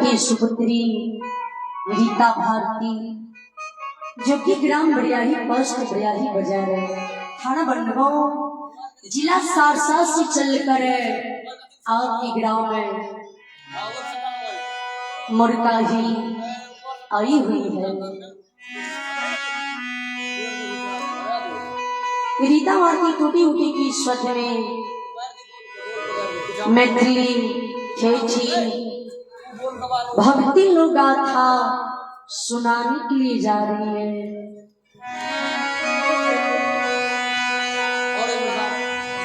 की सुपुत्री रीता भारती, जो कि ग्राम बड़ियाही पोस्ट बड़ियाही बाजार थाना बनगांव जिला सहरसा से चलकर आपके ग्राम में मुर्काही आई हुई है। रीता भारती टूटी उठी की स्वर में मैथिली ठेठी भक्ति लो गाथा सुनाने के लिए जा रही है।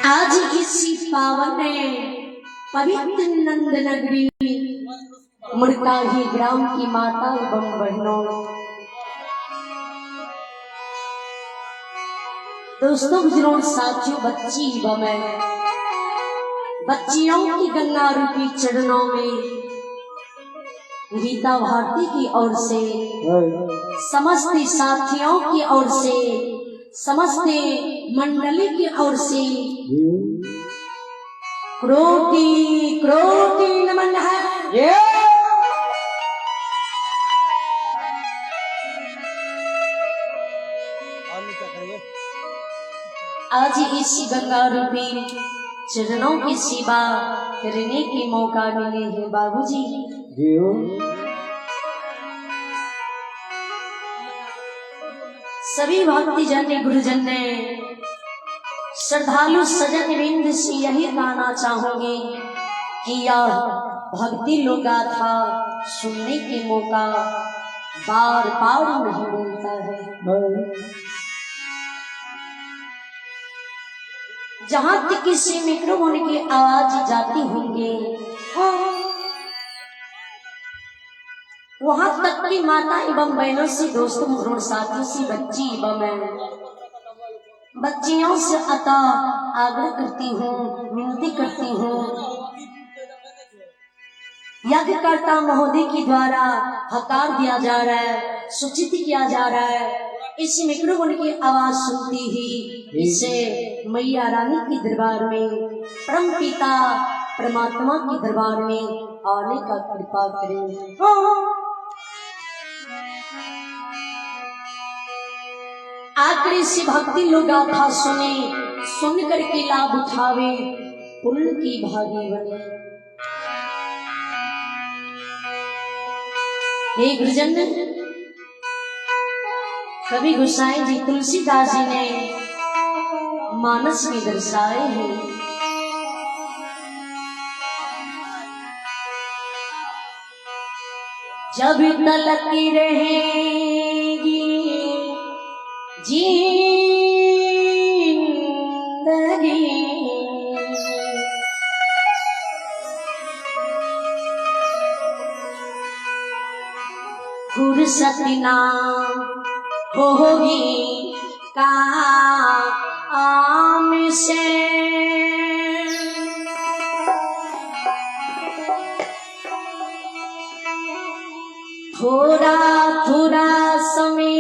आज इसी पावन पवित्र नंद नगरी मुर्काही ग्राम की माता एवं बहनों, दोस्तों, बुजुर्गों, साथियों, बच्ची एवं बच्चियों की गंगा रूपी चरणों में रीता भारती की ओर से, समस्त साथियों की ओर से, समस्त मंडली की ओर से कोटि कोटि नमन है। आज इस गंगा रूपी चरणों की सेवा करने के मौका मिले हैं बाबूजी। सभी भक्तिजन ने, गुरुजन ने, श्रद्धालु सजन बिंद से यही कहना चाहूंगी कि यह भक्ति लोकगाथा सुनने के मौका बार बार नहीं मिलता है। जहां तक किसी माइक्रोफोन की आवाज जाती होंगे वहां तक की माता एवं बहनों से, दोस्तों, मित्रों, साथियों से, बच्ची एवं बच्चियों से अता आग्रह करती हूँ, विनती करती हूँ, यज्ञकर्ता महोदय के द्वारा हकार दिया जा रहा है, सूचित किया जा रहा है। इस माइक्रोफोन की आवाज सुनती ही इसे मैया रानी के दरबार में, परम पिता परमात्मा के दरबार में आने का कृपा करें। आखिरी से भक्ति लोकगाथा सुने, सुन करके लाभ उठावे, पुण्य की भागी बने। हे गुरुजन, कवि गोसाई जी तुलसीदास जी ने मानस में दर्शाए हैं। जब तलक रहेगी जिंदगी फुर्सत ना होगी काम से, थोड़ा थोड़ा समय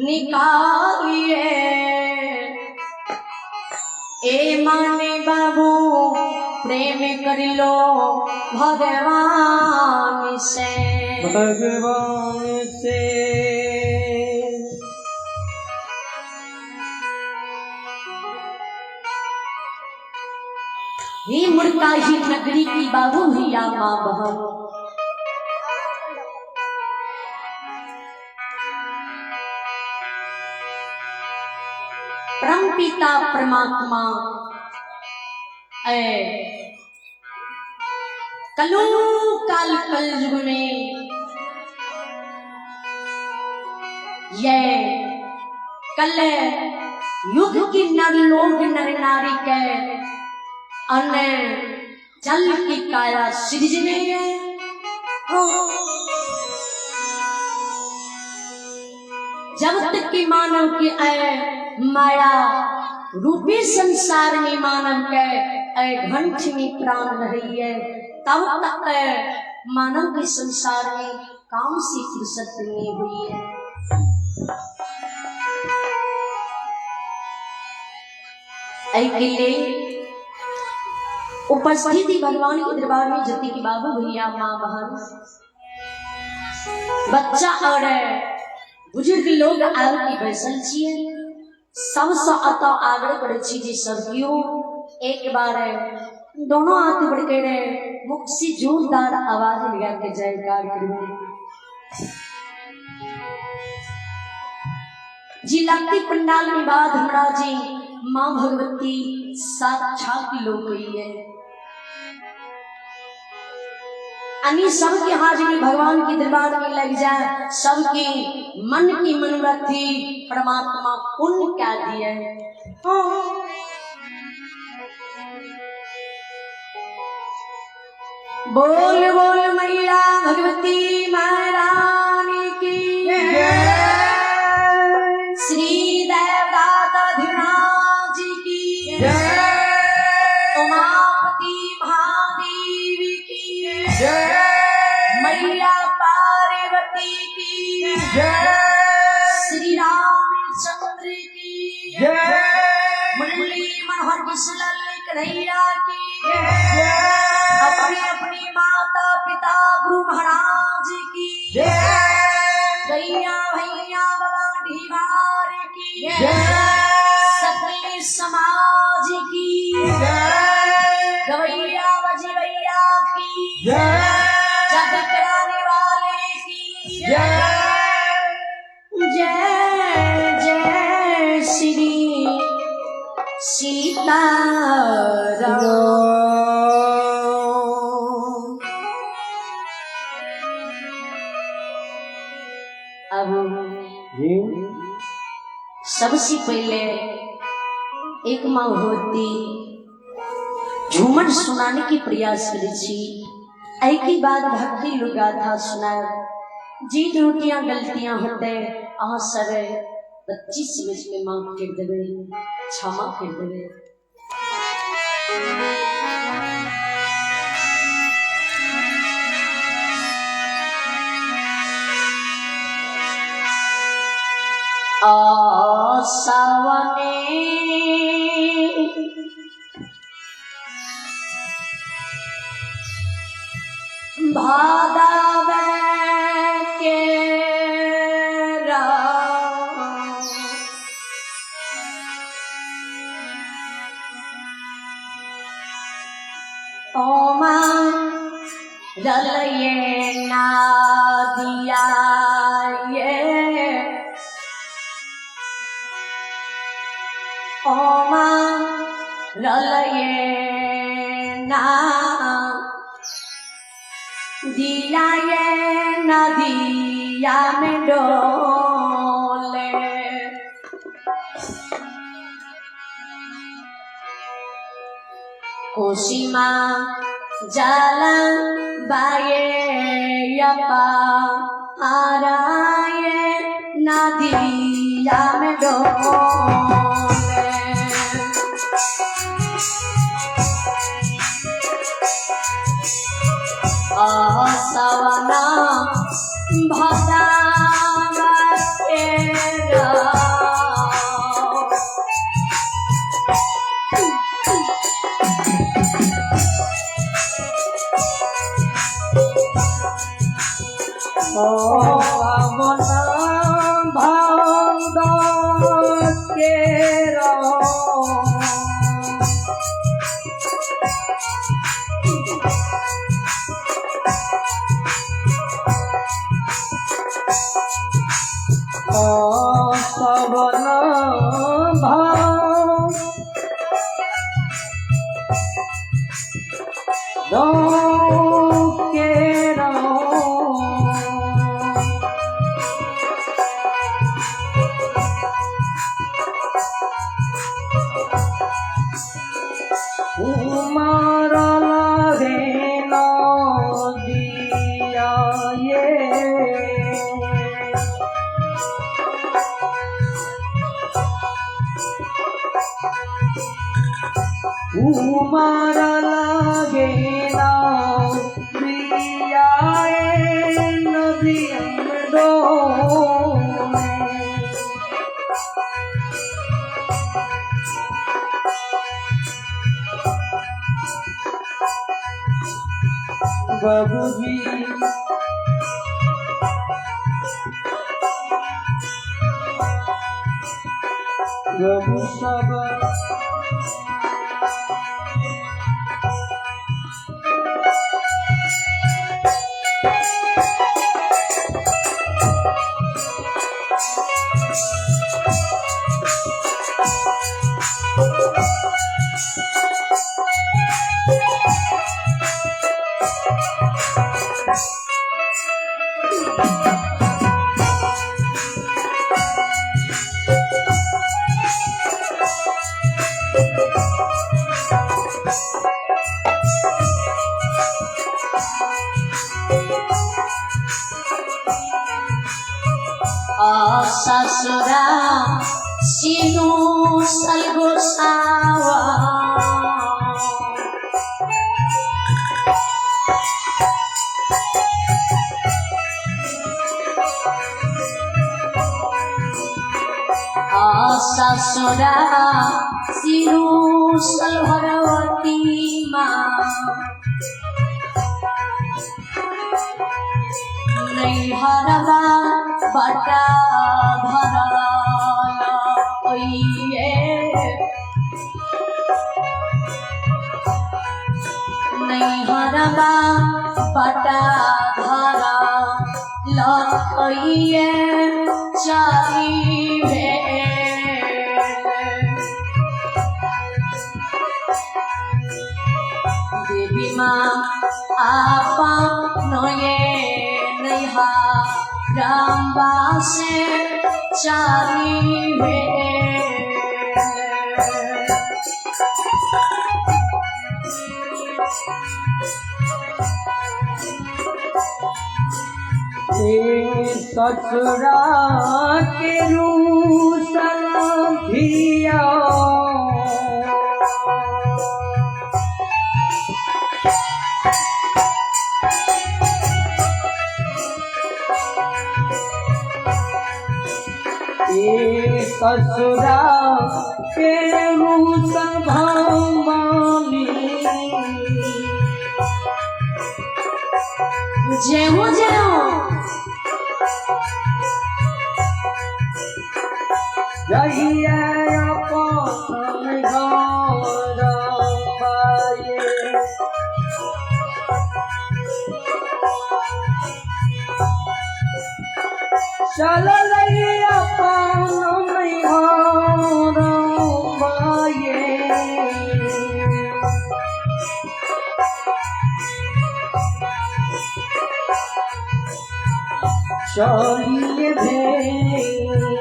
निकालिए ए माने बाबू, प्रेम कर लो भगवान से, भगवान से। ये मुर्काही नगरी की बाबू भैया, माँ बहन, परम पिता परमात्मा कलू काल कलयुग में ये कल युग की नर लोग, नर नारी के अन्न जल की काया सृजने जब तक कि मानव की माया रूपी संसार में मानव के घंट में प्राण रही है, तब तक मानव के संसार में काम से फुर्सत नहीं हुई है। उपस्थिति भगवान के दरबार में जति की बाबू भैया, माँ बहन, बच्चा और बुजुर्ग लोग आगे की बैसल छिए सबसे अत आगे बढ़े छी जी सब क्यों एक बार दोनों हाथ बढ़ के मुख से जोरदार आवाज लगा के जयकार करें जी। लगती पंडाल में बाद हमरा जी माँ भगवती साक्षात लोग हुई है अन्य सबके हाजिरी भगवान की दरबार में लग जाए सबके मन की मनोरथी परमात्मा पुण्य क्या दिए। बोल बोल मैया भगवती महारानी की श्री देवदाताधिराज जी की उमापति महादेवी की मैया पार्वती की श्री रामचंद्र की मुरली मनोहर विशल कन्हैया की अपनी अपनी माता पिता गुरु महाराज की गैया भैया बाबा ढीवार की सकल समाज की गवैया बजवैया की जग कराने वाले की जय जय श्री सीताराम। अब सबसे पहले एक माँ होती झूमर सुनाने की प्रयास करी छी एक ही बात भक्ति गाथा सुनाए जी त्रुटियां गलतियां होते अहाँ सब 25 वर्ष में माफ कर देवे क्षमा कर देवे। सावने भादावे के ओमा रलये ना दिया ये ओमा रलये ना दिया ये नदिया में डोले कोशिमा जाला बाये यपा आराये नदिया में डोले सवना भदावा तेरा सवना भदावा तेरा सवना भाव के उमारा लागे ना दिया ये उमारा लागे ना प्रिया नदी दो बाबूजी प्रभु सब sasura sinu salgosawa sasura sinu salharawati ma नहीं हरवा बटा धराया ओये नहीं हरवा बटा धरा लखइए चारी वे देवी माँ आपा नये रामबा से चारी वे ससुरा के रूसल भिया ससुरा के रूसल भवानी जेहू जेहू जहिया अपन घर पाए चल अपन घर पाए चलिए भेलई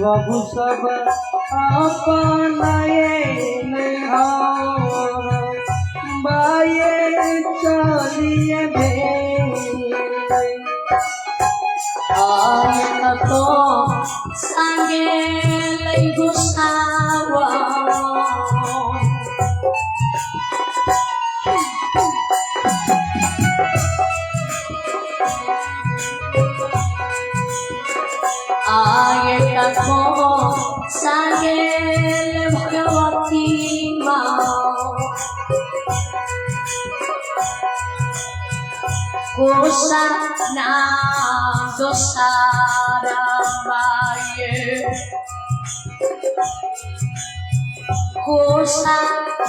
बबू सब अपनाए बाये चलिए आए तो संगे लई गुसावा आए तो संगे भगवती माँ कोसा नाम दोसारा बाये कोसा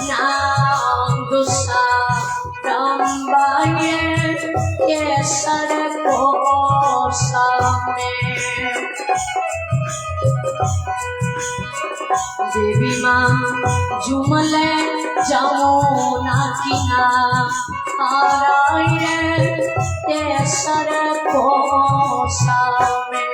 नाम दोसारा बाये केसर कोसा में देवी माँ झूमले जमुना किनारे केसर कोसा में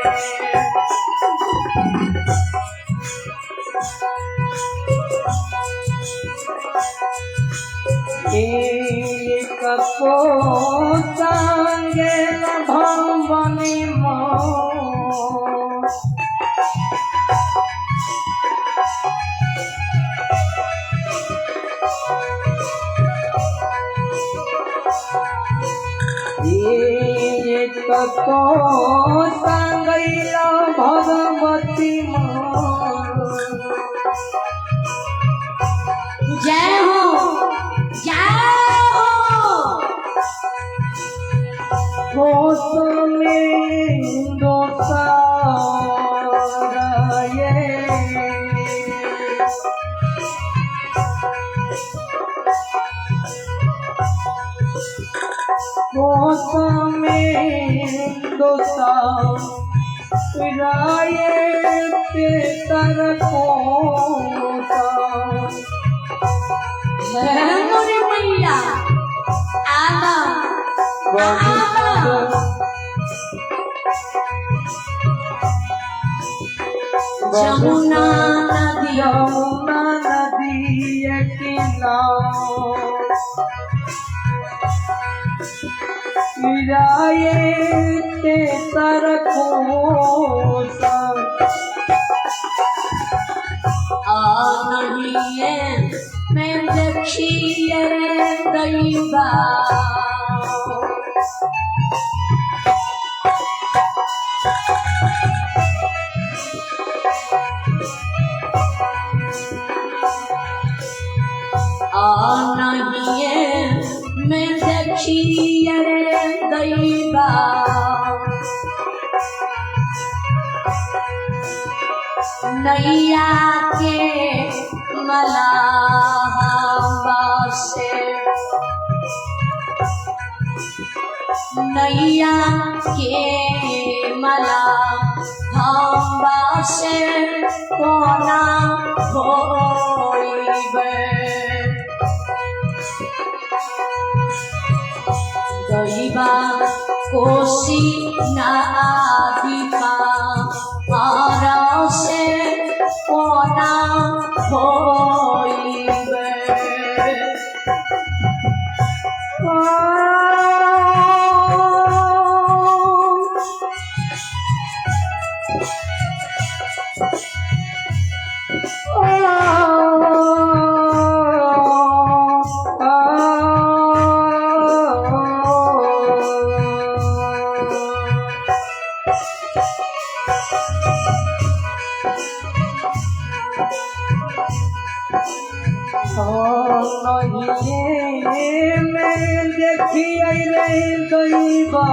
एक कोसांगे भवनी संगैला भगवती माँ होश में दोसाराये होश में दोसाराये ते तरकोसा मोरे मैया आना जमुना नदी यमुना नदी किनारे ते तरकोसा आनहिए मैं देखिए दैवा आनहिए मैं देखिए दैवा नैया के मलाहबा से नैया के मलाहबा से कोना होइबे दैवा कोसी नादिपा आरा से कोना होइबे नहीं मैं देखिए रे दैवा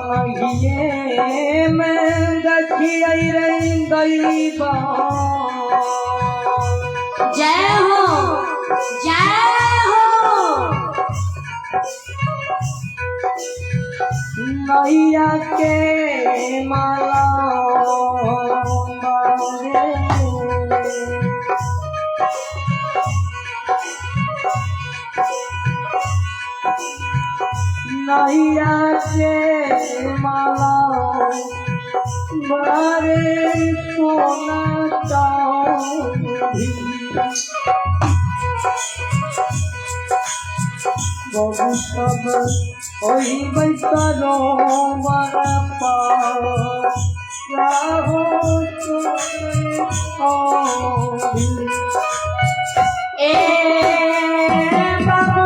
नहीं मैं देखिए रे दैवा जय हो नैया के माला मारे नैया के माला मारे सोना चांदी बहु सब ओही बैसरो बड़ा पाओ राहो ए बाबू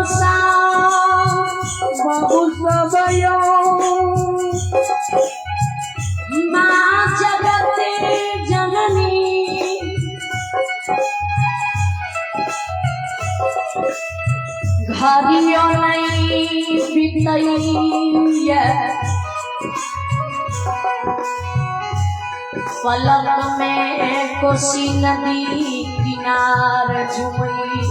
सबयो माँ जगत जननी घरियो नहीं बितैया पलक में कोसी नदी किनार झुमई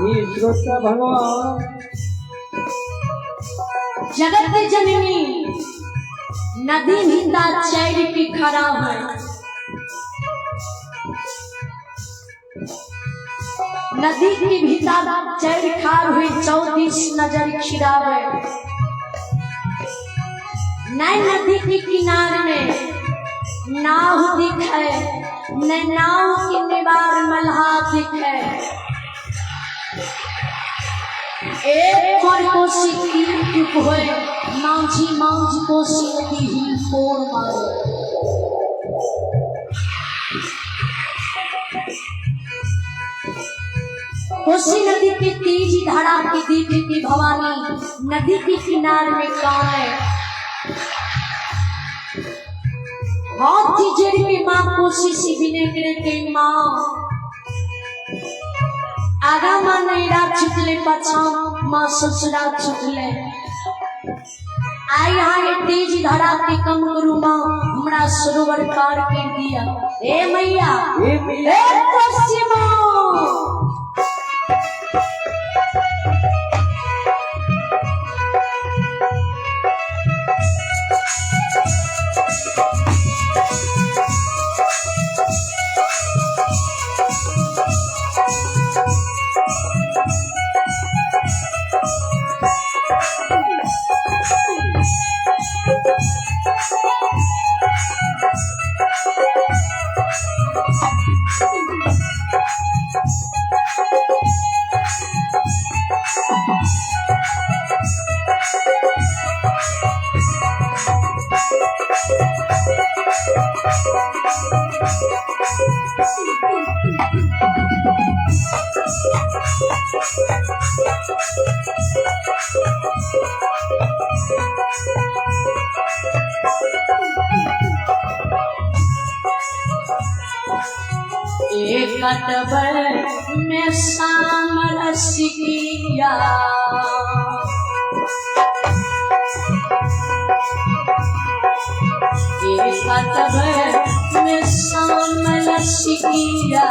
ये श्रोता भगवान जगत जननी नदी भिंदा चैर के खड़ा है। नदी की भिंदा चैर खार हुई 34 नजर खिरावे। नए नदी के किनारे में नाव दिखे, न नाव के निवार मल्हा दिखे। एक और कोसी की चुप होए, मांझी मांझ कोसी नदी ही फोड़ मारे। कोसी नदी की तेजी धारा की देवी की भवानी नदी के किनारे में कौन है? हाथी जेड़ के माँ कोसी से बिने करे के माँ आगा माँ नैरा छुटले पछा माँ ससुरा छुटले। आई हाय तेज धारा के कम करू माँ हमरा सरोवर पार कर दिया। ए मैया ए कोसी माँ एक कटबर में शाम रसिकिया एक कटबर में शाम रसिकिया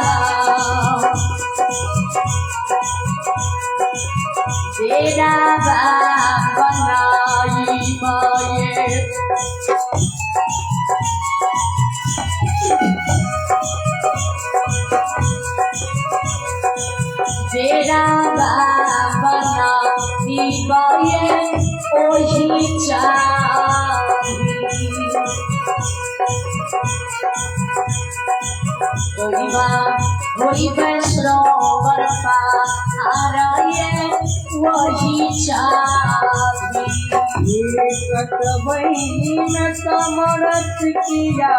तेरा बनाई माये तेरा बना दीवाये ओही चाही। वही वैष्णवर पाराये वही चाही। एक बहीन समरस किया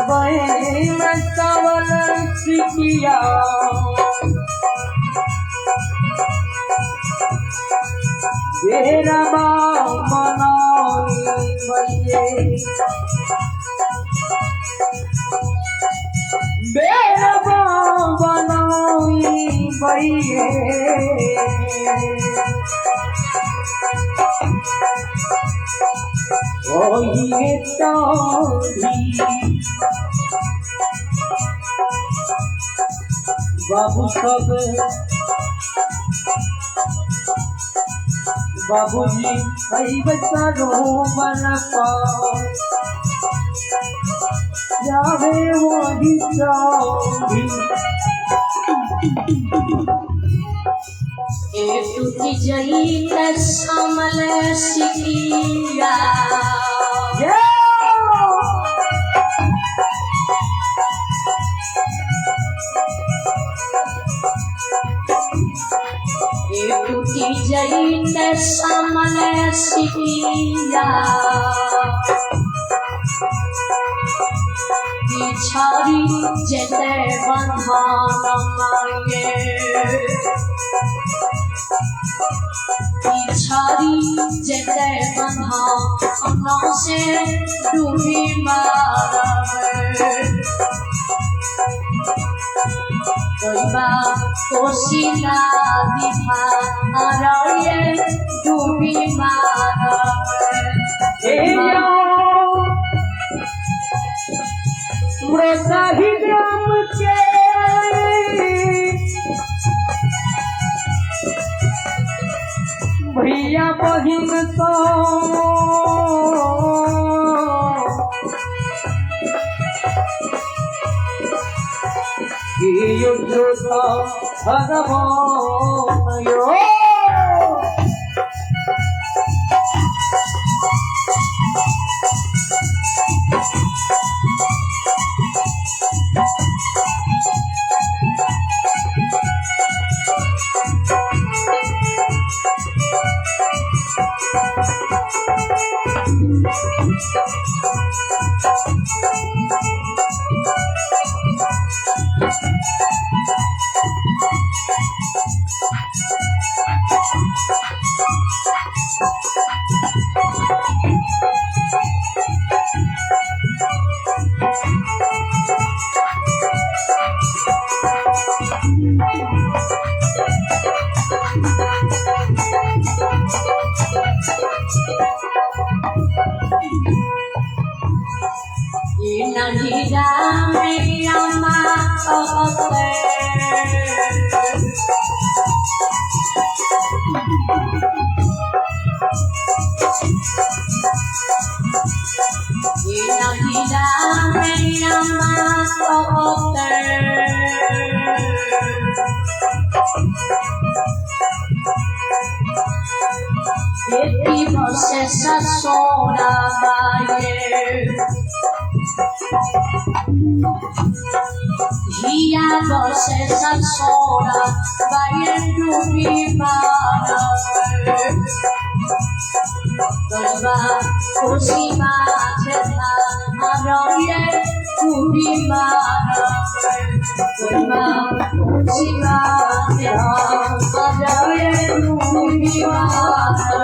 बहीन समरस किया तेरा बनाई बइये मेरा बनाई बइये ओही तोड़ी बाबू सब बाबूजी कई बच्चा रो मन जावे वही तोड़ी टूटी जई समल सिकिया टूटी जई समल सिकिया बिछारी जते बंधन माये बिछारी जते बंधन से डूबी मारवे कोसी नदी धाराये डूबी मारवे शाही राम के भैया बहिन तो यो जोता भगवान यो नहीं जाने अम्मा नहीं जाने अम्मा बेटी बसे ससुरा बाये हिया बसे ससुरा बाये डूबी मारा गलबा खुशी माछे था हरये डूबी मारा गलबा खुशी माछे था हरये डूबी मारा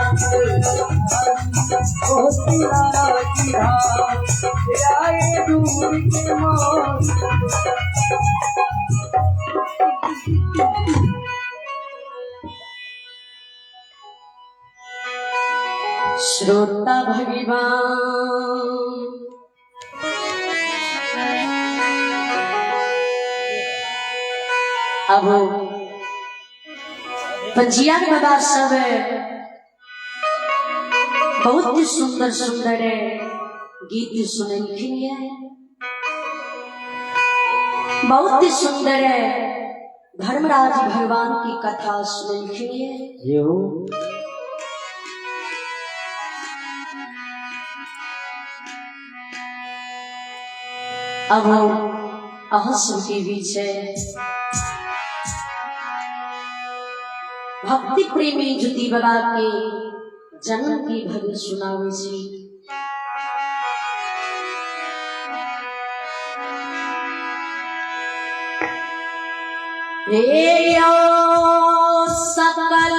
श्रोता भगवान अब पंजिया के बाबा सब बहुत ही सुंदर सुंदर गीत सुनलखिन है, बहुत ही सुंदर धर्मराज भगवान की कथा सुनलखिन है। अब अहस्म के बीच भक्ति प्रेमी ज्योति बाबा के जन्म की भव्य सुनावे छी। हे यो सकल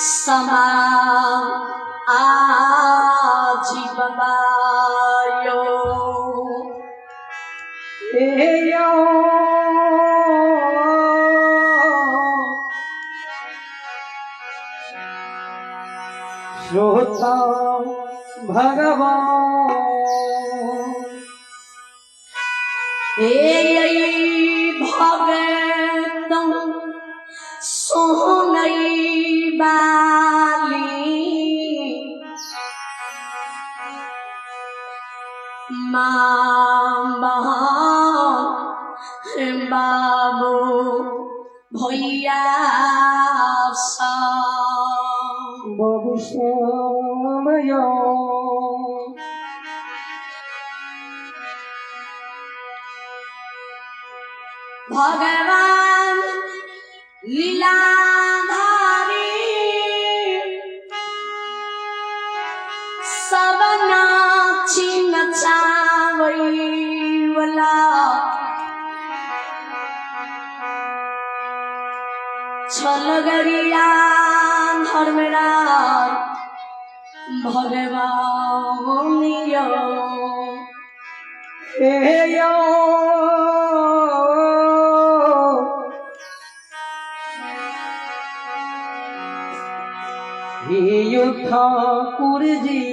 समा आजी बबायो यो श्रोता भगवान हे भगतम सोहनई बाली माँ बाबू भैया बाबू श्यामयो भगवान लीलाधारी सब नाची नचावई वाला छलगरिया धर्मराज भगवान यो ठाकुर जी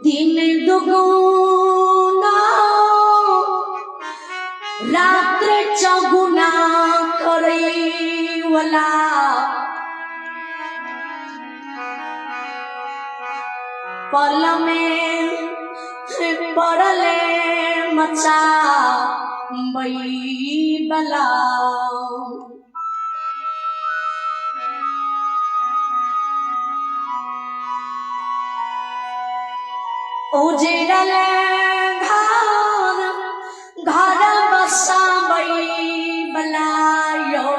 दिन दुगुना रात्र चौगुना करे वाला पल में पड़ले मचा बई बला उजड़ले घर घर बसा बई बलायो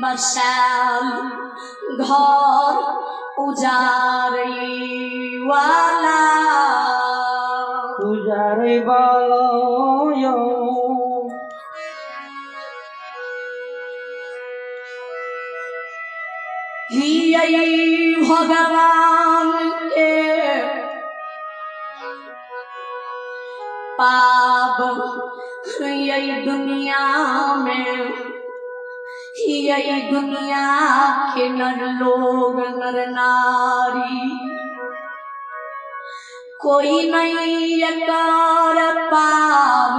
बसाल घर उजारी वाला उजारे वाला ही भगवान के पाप यही दुनिया में यही दुनिया के नर लोग नर नारी कोई नहीं कर पाप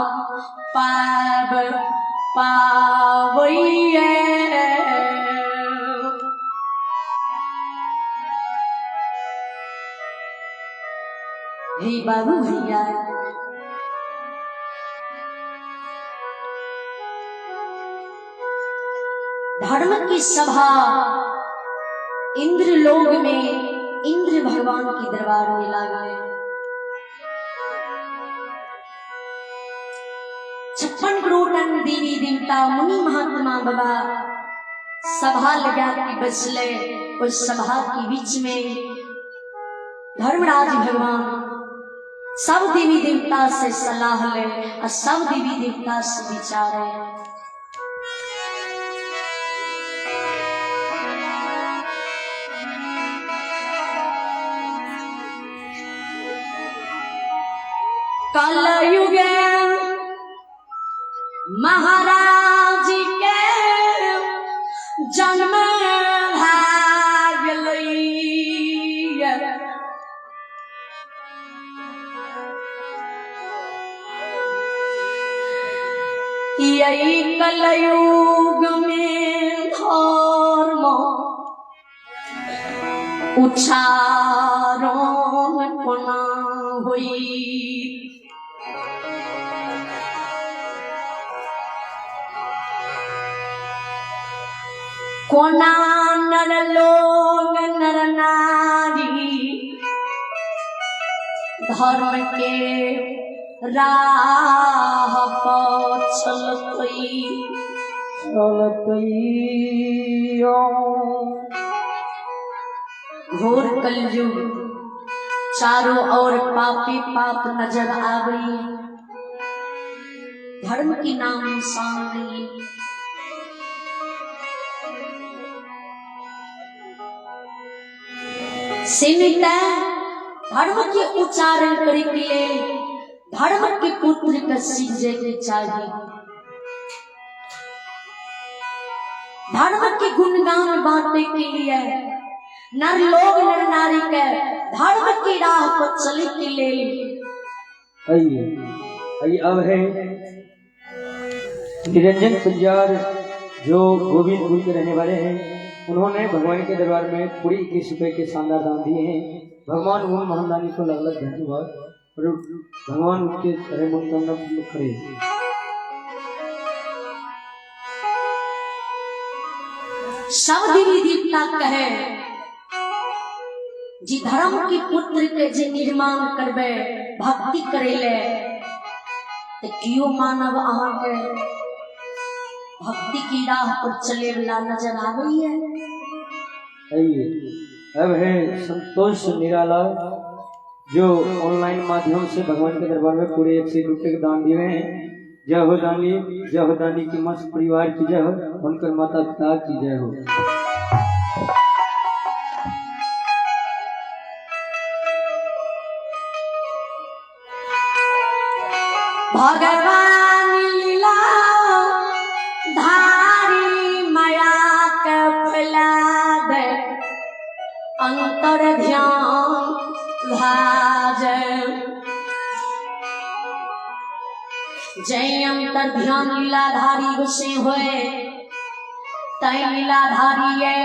पावैये हे बाबू भैया धर्म की सभा इंद्र लोक में इंद्र भगवान की दरबार में लागले 56 करोड़ देवी देवता मुनि महात्मा बाबा सभा लगा के बसले उस सभा के बीच में धर्मराज भगवान सब देवी देवता से सलाह ले और सब देवी देवता से विचारे कलयुग महाराज के जन्म यही कलयुग में धर्म उच्चारण कोना हुई कोना नर लोग नर नारी धर्म के राह पर चलतई घोर कलयुग चारों ओर पापी पाप नजर आ गई धर्म की नाम निशान नहीं सीमित धर्म के उच्चारण करे के लिए धर्म के पुत्र का सीजे के चाहिए धर्म के गुणगान बांटने के लिए नर लोग नर नारी के धर्म की राह पर चले के लिए आइए अब है निरंजन पुजार जो गोविंदपुर के रहने वाले हैं उन्होंने भगवान के दरबार में पूरी 21 रुपए के शानदार दान दिए हैं भगवान उन महादानी को लग लग धन्यवाद और भगवान उनके सारे मनोकामना पूर्ण करे सब देवी देवता कहे जी धर्म के पुत्र के जे निर्माण करबे भक्ति करेले तो क्यों मानव अहाँ के भक्ति की राह पर चले वाला नजर आ रही है आइए अब है संतोष निराला जो ऑनलाइन माध्यम से भगवान के दरबार में पूरे 101 रुपए के दान दिए हैं जय हो दानी की मस्त परिवार की जय हो उनकर माता पिता की जय हो जिनकर ध्यान लीलाधारी गुस्से हुए तय लीलाधारी है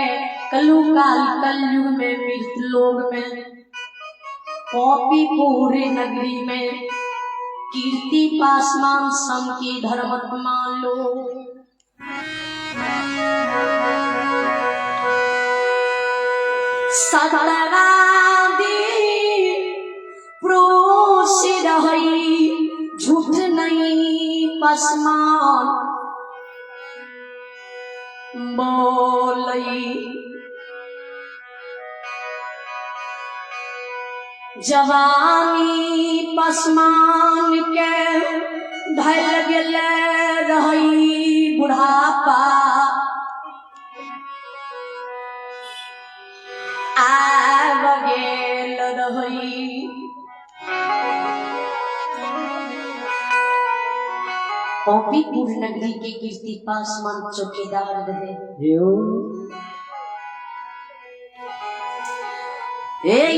कलु काल कलयुग में मृत लोग में कॉपी पूरे नगरी में कीर्ति पासमान सम की धर्मत मान लो। सतरादी प्रोसी रही झूठ नहीं पसमान बोलई जवानी पसमान के धैल गेल रही बुढ़ापा आब गेल रही कॉपीपुर नगरी के कीर्ति पासवान चौकीदार रहे।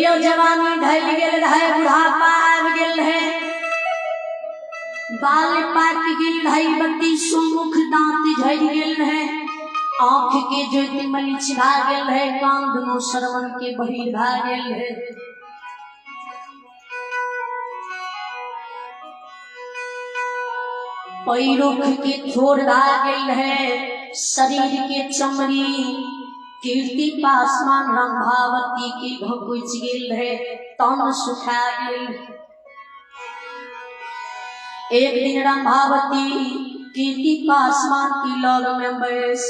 यो जवानी ढल गेल रहे बुढ़ापा आब गेल है बाल पाक गेल रहे बत्ती सुमुख दांत झड़ गेल है आँख के ज्योति मणि छिड़ा गेल है कान दुनो श्रवण के बहिर भा गेल है। पैरुख के छोड़ धा गेल है शरीर के चमड़ी कीर्ति पासवान रंभावती के घुच गेल है तन सुखा गेल। एक दिन रंभावती कीर्ति पासवान की लग में बैस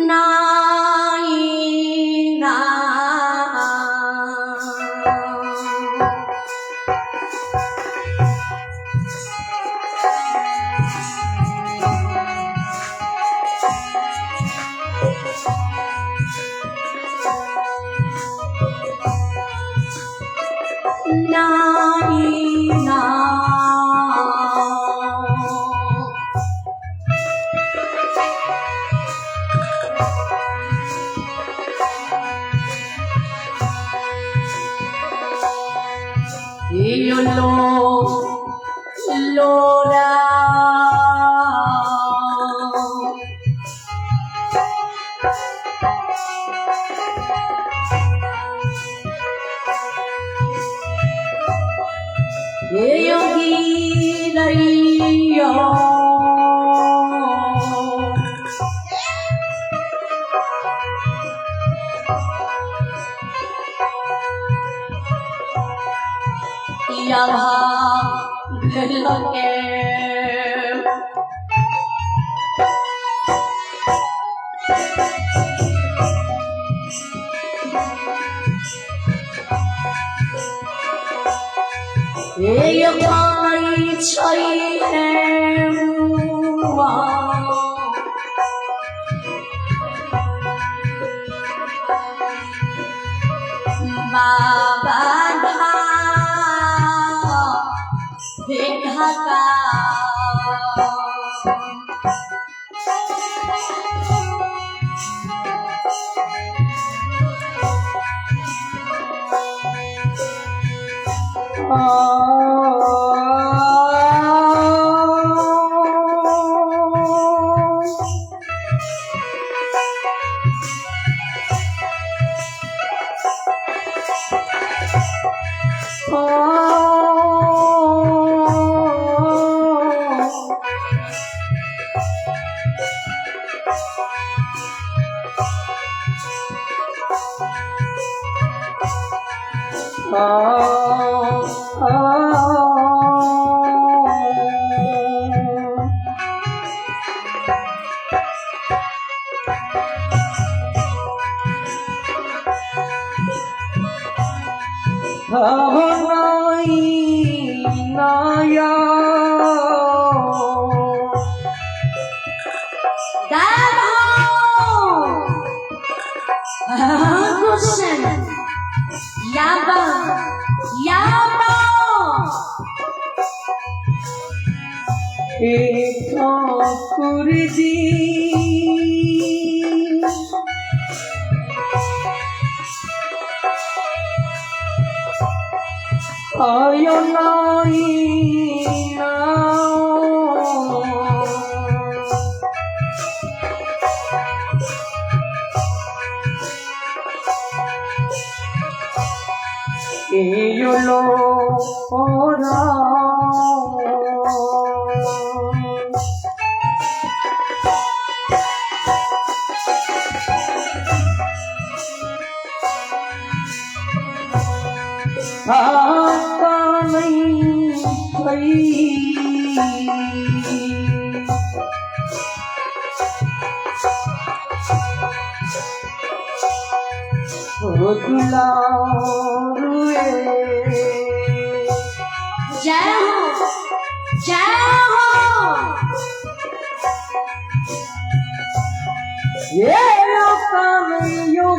नाई ना लोरा योगी रैयो के ये पाई छई है बाबा ढाका ठाकुर जी आयो नाई यो लो ओरा आपका नहीं सही दुलारुए जय हो जय हो। ये काम यो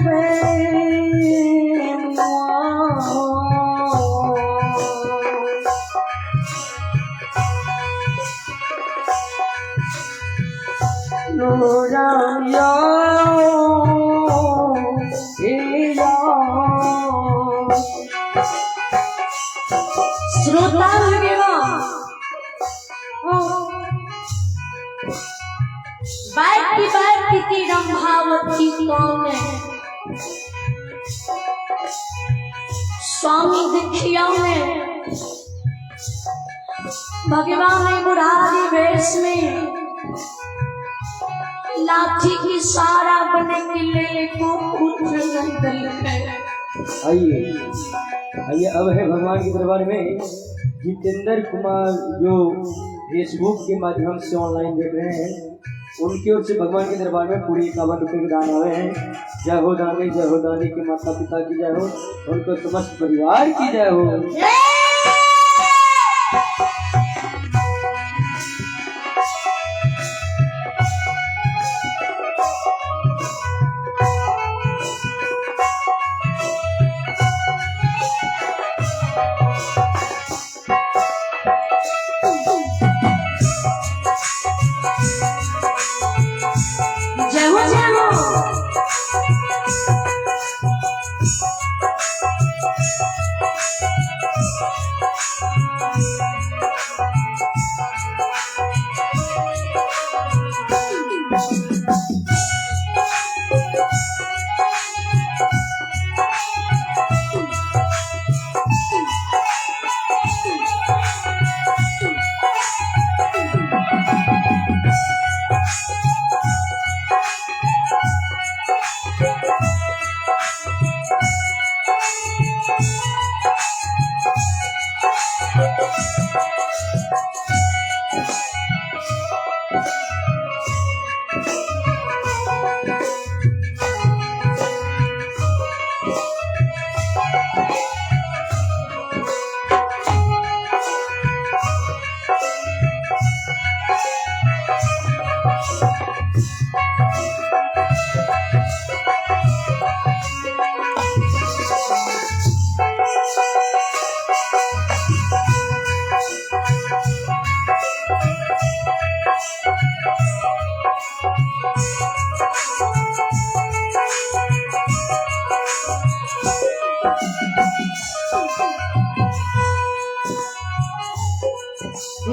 श्रोता की रंभावती कौन है? स्वामी दीक्षिया में भगवान बुढ़ारी वेश में लाठी की सारा बने किले को आइए आइए। अब है भगवान के दरबार में जितेंद्र कुमार जो फेसबुक के माध्यम से ऑनलाइन देख रहे हैं, उनकी ओर से भगवान के दरबार में पूरी 51 रुपये के दान आए हैं। जय हो दानी, जय हो दानी के माता पिता की जय हो, उनको समस्त परिवार की जय हो।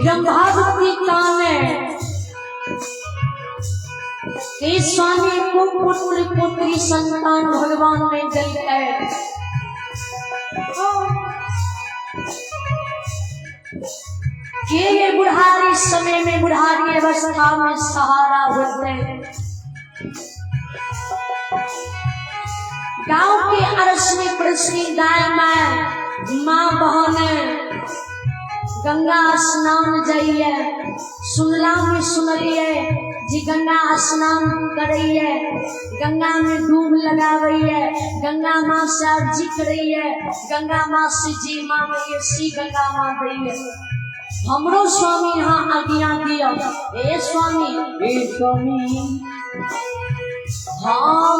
रंभावती काने के स्वामी को पुत्र पुत्री संतान भगवान ने दे है। कि ये बुढ़ारी समय में, बुढ़ारी अवस्था में सहारा होते गांव के अरस में प्रश्नी दाय माँ बहन गंगा स्नान जाइए, सुनला में सुनलिए जी गंगा स्नान करिए, गंगा में डूब लगाइए, गंगा माँ से अर्जी करिए, गंगा माँ से जी मांगिए, सी गंगा माँ दैये। हमरो स्वामी यहाँ आज्ञा दिया, ए स्वामी हाँ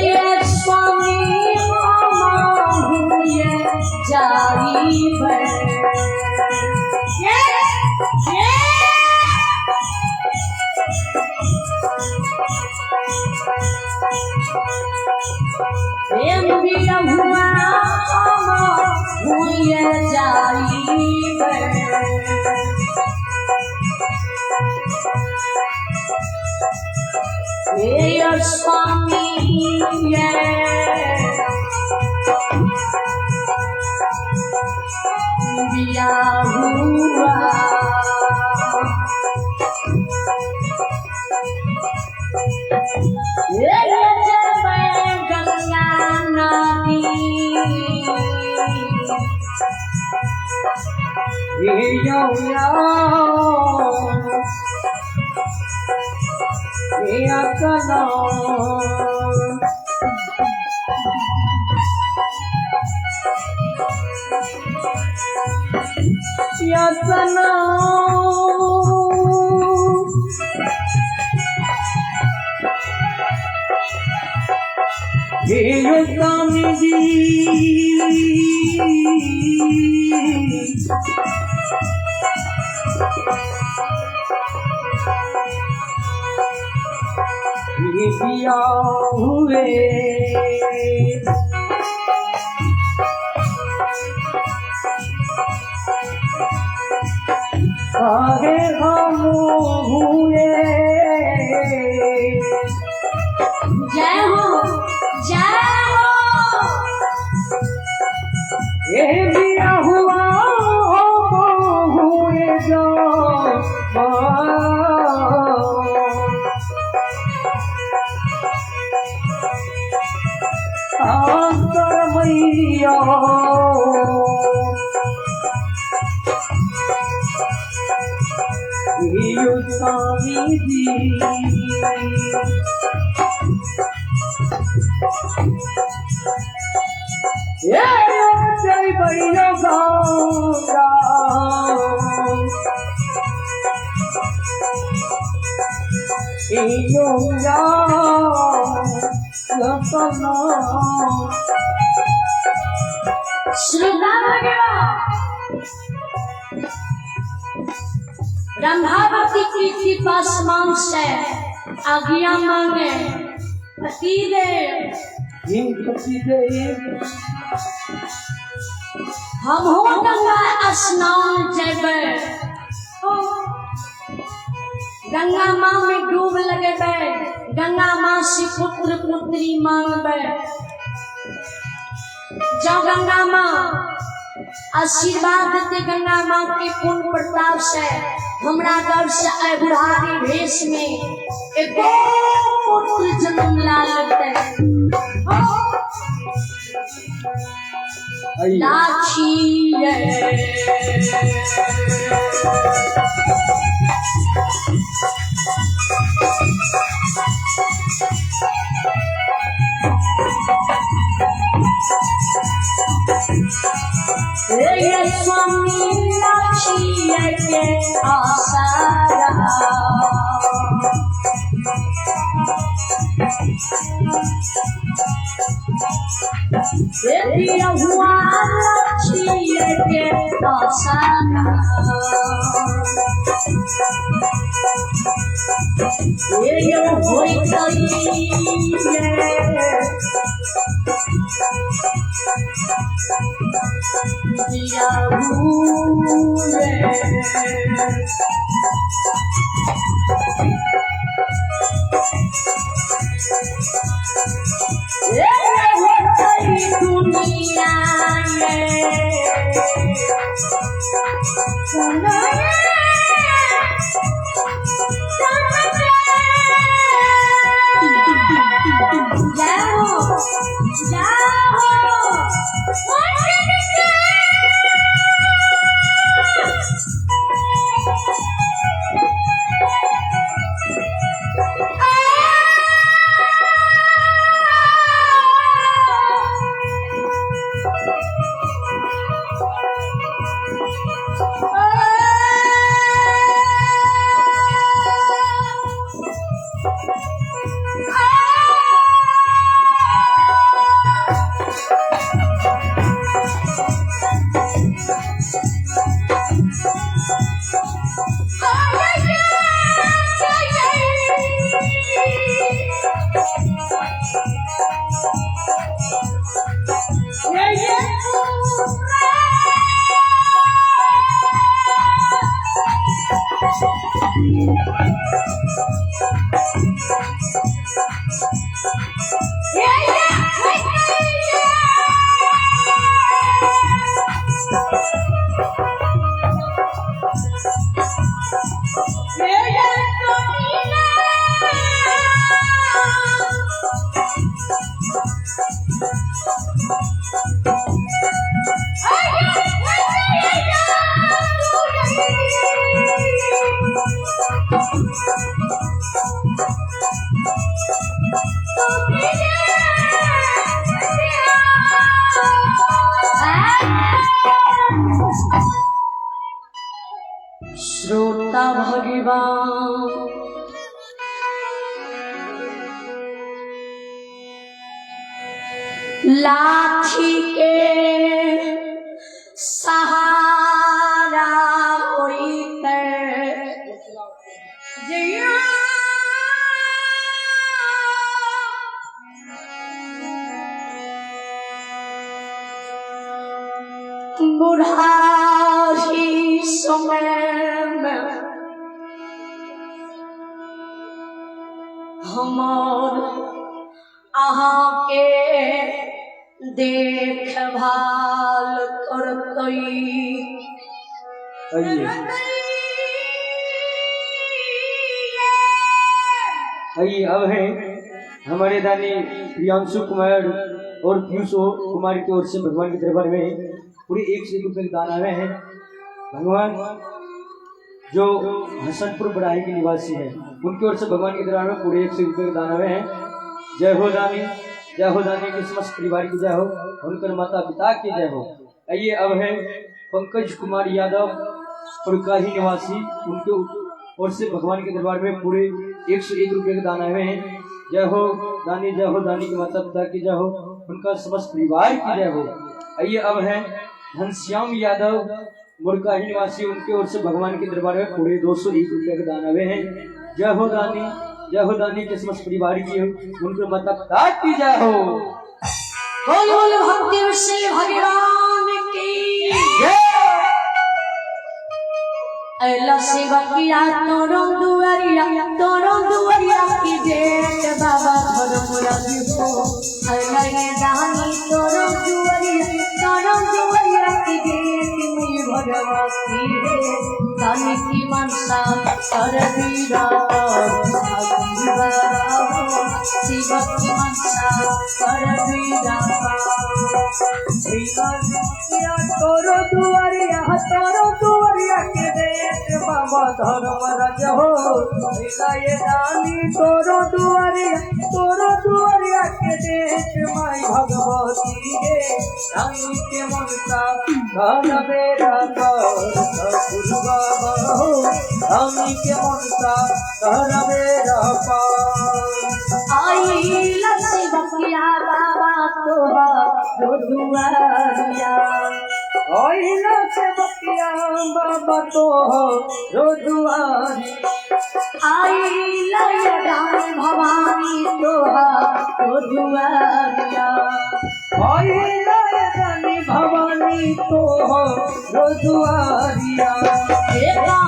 ये स्वामी जाई प्रेम भी हुआ हुए जाई स्वामी दिया हुआ गंगा नदी दिया हुए आगे हम हुए जय हो ये दिया हुआ हुए जो मैया स्वामी जी जय भैया गंगा ब्रह्मावती की कृपा समान से आज्ञा मांगे पतिदेव हम हो गंगा स्नान जेबे गंगा माँ में डूब लगेबे गंगा माँ से पुत्र पुत्री मांगबे जो गंगा माँ आशीर्वाद देते गंगा माँ के पुण्य प्रताप से हमरा घर से आए बुढ़ारी भेष में एक पुत्र जन्म ला लगते लाठी स्वामी लाठी के आसारा दिया हुआ लाठी के आसारा ये होई दिया हुए दुनिया श्रोता भगवान लाठी के सहारा होइते जिया बुढ़ारी समय में हमार अहाँ के देखभाल करतई। आइए आइए अब है हमारे दानी प्रियांशु कुमार और पीयूष कुमार की ओर से भगवान के दरबार में पूरे 101 रुपए के दान आए हैं। भगवान जो हसनपुर बड़ाही के निवासी हैं उनकी ओर से भगवान के दरबार में पूरे 101 रुपए के दान आए हैं। जय हो दानी के समस्त परिवार की जय हो, उनकर माता पिता की जय हो। आइए अब है पंकज कुमार यादव पुरकाही निवासी, उनके ओर से भगवान के दरबार में पूरे 101 रुपए के दान आए हैं। जय हो दानी की माता पिता की जय हो, उनका समस्त परिवार की जय हो। आइए अब है घनश्याम यादव मुरकाही निवासी, उनके ओर से भगवान के दरबार में पूरे 201 रुपए के दान आए हैं। जय हो दानी के समस्त परिवार की हो, उनके माता पिता की जय हो। बोल भक्ति से भगवान की जय। अल्लाह सेवा किया तोरो दुआरिया की जेठ बाबा धर्म रवि हो। अल्लाह ये दानी तोरो दुआरिया की जेठ में भगवती है। दानी की मनसा कर बीरा शिव की मनसा कर बीरा तोरो दुआरिया के देख बाबा धर्म रज हो। ये दानी तोरो दुआरिया के देख माई भगवती गे। रानी के मनसा घर बेरा कर बाबा हो। रानी के मनसा घर बेरा आई लक्ष्मी बकिया बाबा तोहा जो दुआरिया। ओइला से बकिया बाबा तो हो रो दुआरी। आई लय दान भवानी तोहा जो दुआरिया। ओइला दानी भवानी तो हो रो दुआरिया। तेरा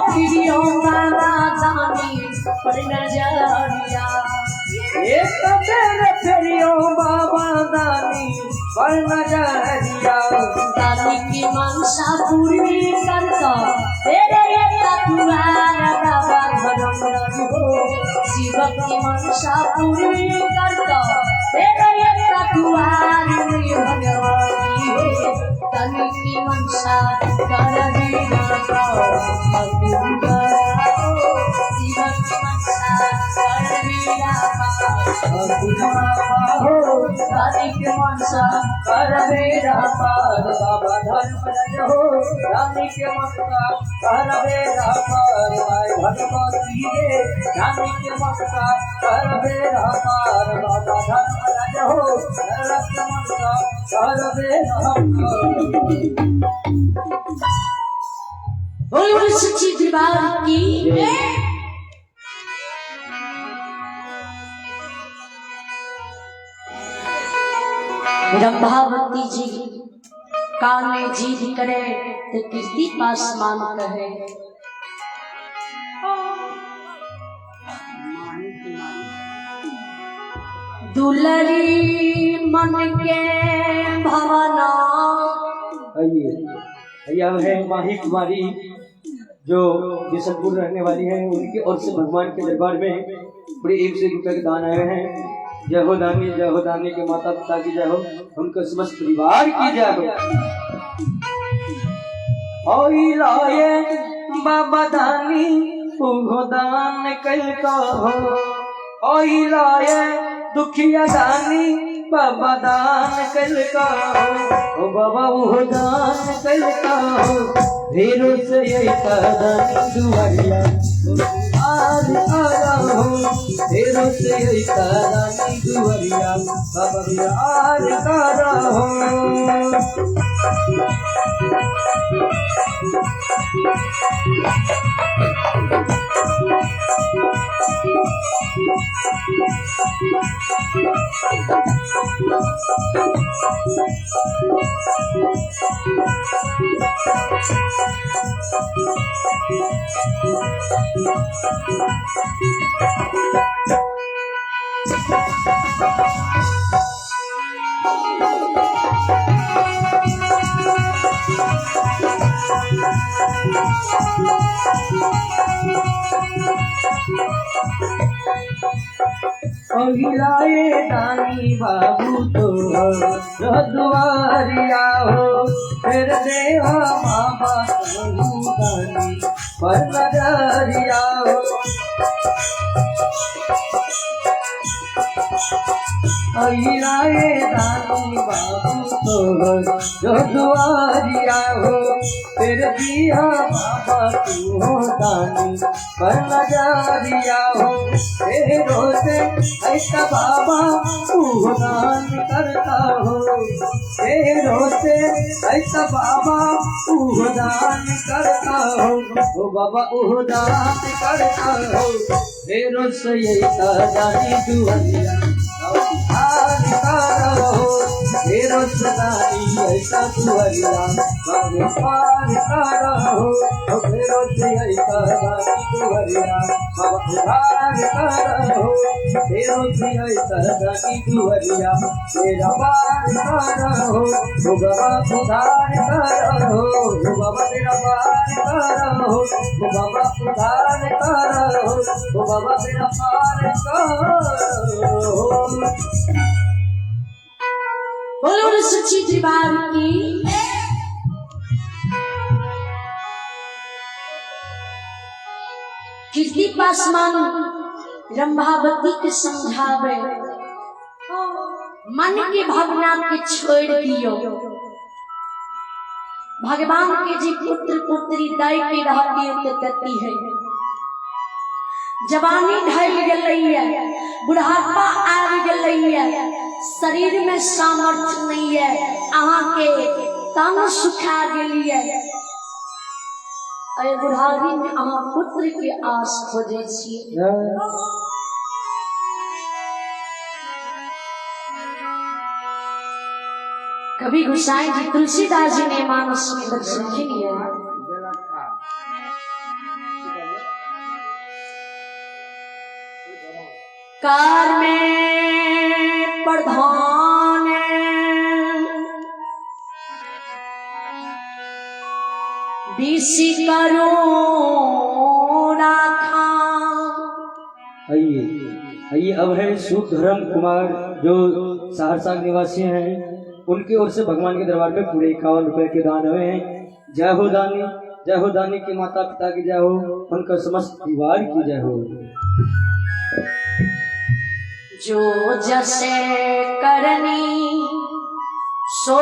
प्रियो बाबा दानी पर नजरिया। एक बेर फेरियो बाबा दानी पर नजरिया। दानी की मनसा पूरी करता तेरे तकुआर बाबा धर्म रवि हो। शिव की मनसा पूरी करता तेरे तकुआर भगवती है। दानी की मनसा कर बीरा शिव की मनसा कर बीरा दानी के मनसा कर बेरा पार बाबा धर्म रज हो। रानी के मनसा कर बेरा पार माई भगवती गे। रानी के मनसा कर बेरा पार बाबा धर्म रज हो। रक्त मनसा कर बेरा बोल सच्ची दरबार की रंभावती जी कान में जीत करे तो कीर्ति पासमान कहे। दुलरी मन के भवना। आइए आइए, अब है माही कुमारी जो बिशनपुर रहने वाली है, उनकी ओर से भगवान के दरबार में पूरे 100 रुपए के दान आए हैं। जय हो दानी के माता पिता की जय हो, उनके समस्त परिवार की जय हो। ओई लाए बाबा दानी उहो दान कल का हो, ओई लाए दुखिया दानी बाबा दान कल का हो, ओ बाबा वो दान कल का हो, ढेरों से दानी दुआरिया आज आ रहा हो, ढेरों से दानी दुआरिया बाबा आज आ रहा हो। लाए दानी बाबू तो दुआरिया हो, फिर देवा बाबा दानी पर नजरिया हो। लाए दानी बाबू तो जो दुआरिया हो, फिर दिया बाबा तू हो दानी पर नजरिया हो। तेरो से ऐसा बाबा तू दान करता हो, तेरो से ऐसा बाबा तू दान करता हो, ओ बाबा वो दान करता हो। तेरो से ऐसा दानी दुआरिया तेरो सदानी ऐसा दुआरिया बाबू पार कर हो, तेरो से ऐसा दानी दुआरिया बाबा उधार कर हो, तेरो से ऐसा दानी दुआरिया तेरा पार कर हो, ओ बाबा उधार कर हो, ओ बाबा तेरा पार कर हो, ओ बाबा उधार कर हो, ओ बाबा तेरा पार कर हो। बोलो सच्ची दरबार की। कीर्ति पासवान रंभावती के समझावे, मन की भावना के छोड़ दियो, भगवान के जी पुत्र पुत्री दाई के रहती तो करती है। जवानी ढल गई, बुढ़ापा आ गई, शरीर में सामर्थ्य नहीं है, अहाँ के तन सुखा गई। बुढ़ारी में अहाँ पुत्र के आस खोजे छिए। कभी गोसाई जी तुलसीदास जी ने मानस में दर्शन किया। कार में प्रधान बीसी करो राखा। आइए आइए, अब है सुधर्म कुमार जो सहरसा निवासी हैं, उनकी ओर से भगवान के दरबार में पूरे 51 रुपए के दान हुए हैं। जय हो दानी के माता पिता की जय हो, उनका समस्त परिवार की जय हो। जो जैसे करनी सो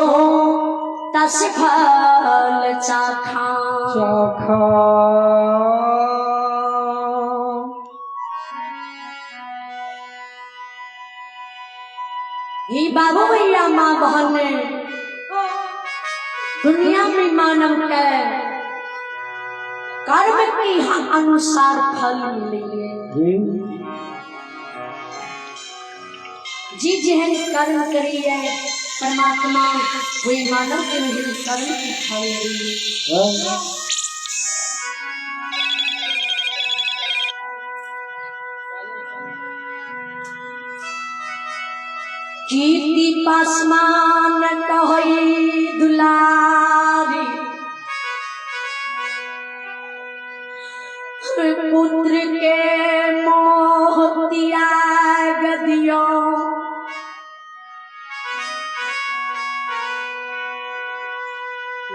तस फल चाखा, ही बाबू भैया माँ बहन ने दुनिया में मानव के कर्म के अनुसार फल मिले। जी जहन कर्म करिए परमात्मा वही मानव के नहीं कर्म की फल दिए। कीर्ति पासमान कहई दुलारी पुत्र के मोह त्याग दियो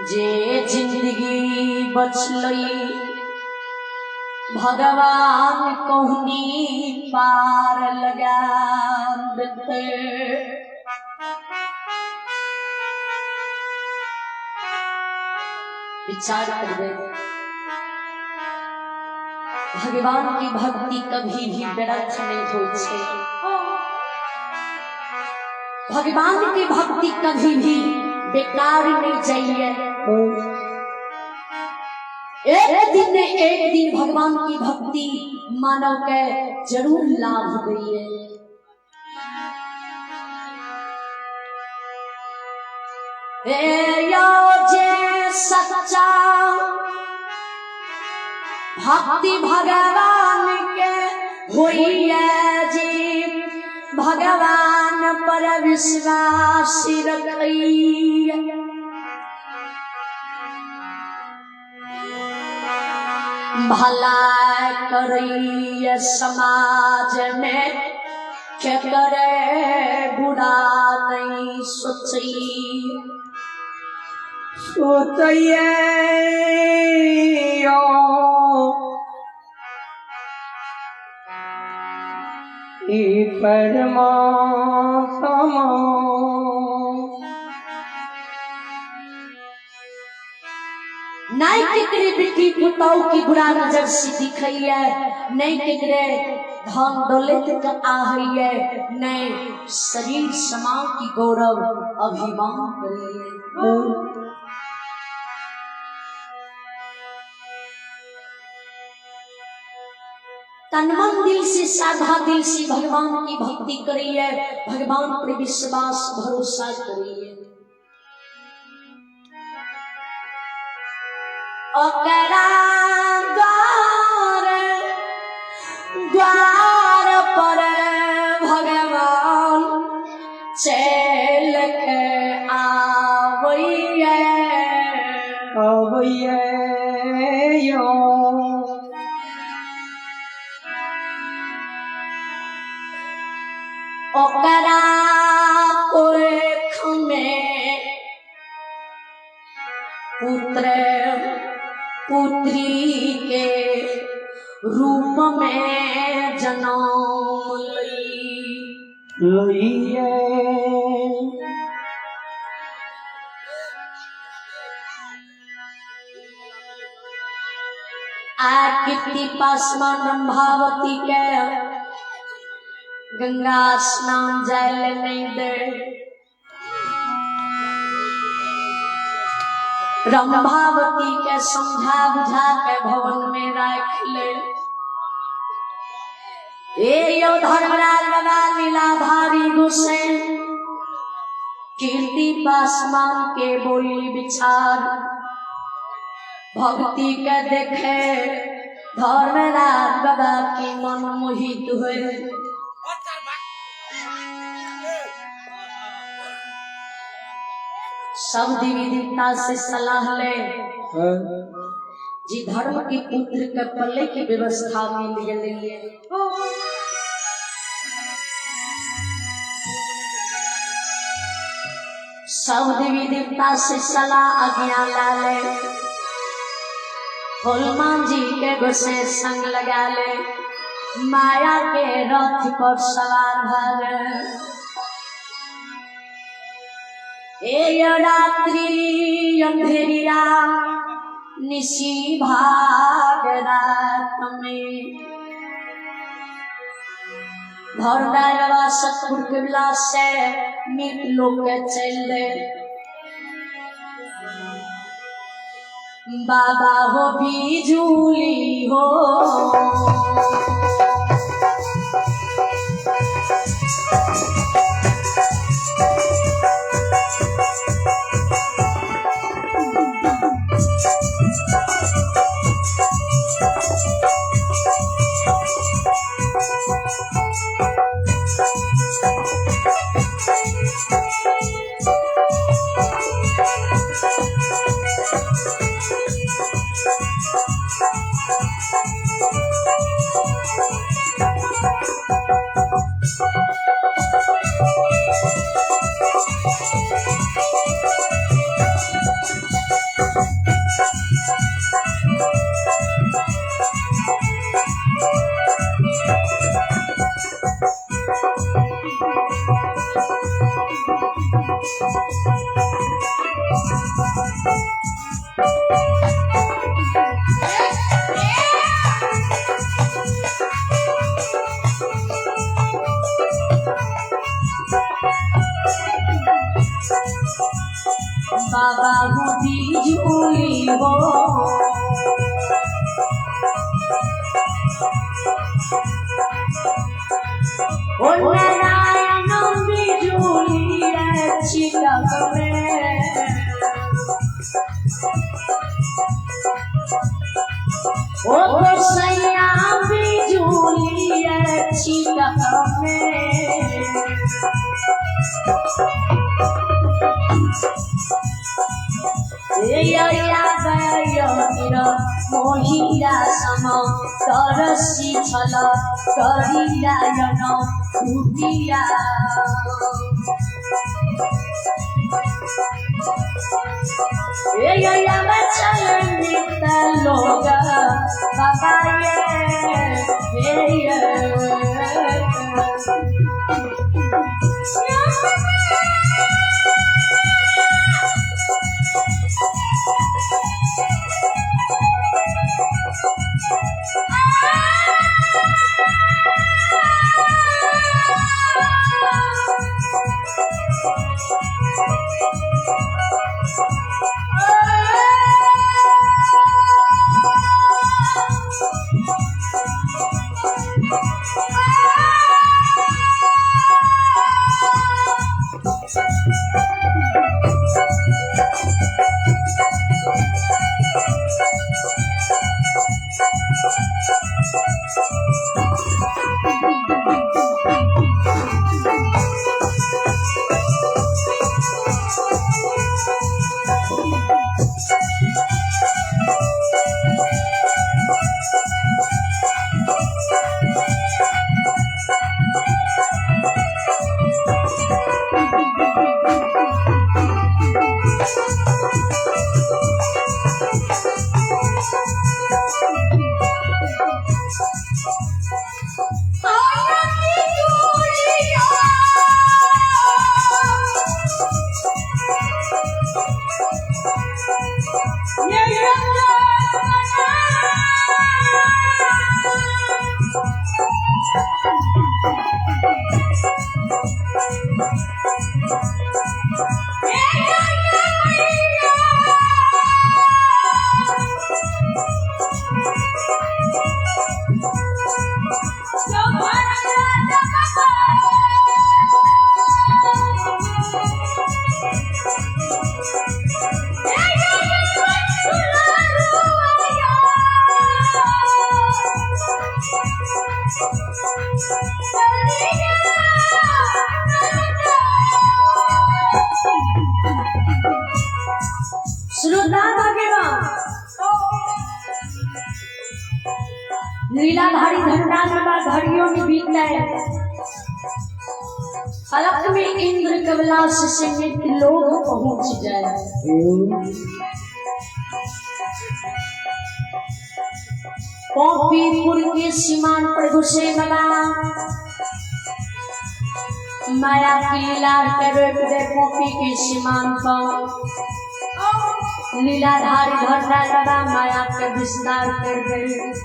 जे जिंदगी बचलई भगवान कहनी पार लगा देते विचार करबे भगवान की भक्ति कभी भी व्यर्थ नहीं होई छे भगवान की भक्ति कभी भी बेकार नहीं जाइए एक दिन भगवान की भक्ति मानव के जरूर लाभ गई है जे सच्चा भक्ति भगवान के हुई है जी भगवान पर विश्वास रखई भला करई समाज में क्या करे बुरा नहीं सोचिए परमात्मा नहीं केकरे बेटी पुताऊ की बुरा नजर से दिखई है नहीं केकरे धन दौलत का आहई है नहीं शरीर समाज की गौरव अभिमान करी है तन मन दिल से साधा दिल से भगवान की भक्ति करी है भगवान पर विश्वास भरोसा करी है द्वार पर भगवान चल के आवैये ओकरा कोख में पुत्र पुत्री के रूप में जन्म लइए कीर्ति पासवान भावती के गंगा स्नान जल नहीं दे रंभावती के समझा बुझा के भवन में रख ले यो धर्मराज बाबा लीलाधारी गोसेन कीर्ति पासवान के बोली विचार भक्ति के देखे धर्मराज बाबा की मन मोहित हुए सब देवी देवता से सलाह ले जी धर्म के पुत्र के पल्ले की व्यवस्था मिल गई सब देवी देवता से सलाह आज्ञा ला ले हनुमान जी के गोसे संग लगा ले माया के रथ पर सवार भर रात्रि अंधेरिया निशी भाग रात में धरदारवा सतपुर के विलास से मिट लोग चल दे बाबा हो बिजुली हो हो ओ नारायण बिजुली छिटक में ओ सैया बिजुली छिटक में मोहिरा सम तरसी छल करिरायन उठिरा चलित लोग बाबा लीलाधारी धनुराधर घड़ियों में बीत गए फलक में इंद्र कमलाश से नित्य लोग पहुंच जाए। पौपीपुर के सीमान पर घुसे बना माया की लीलार कर दे पौपी के सीमान पर लीलाधारी धरना लगा माया के विस्तार कर गए।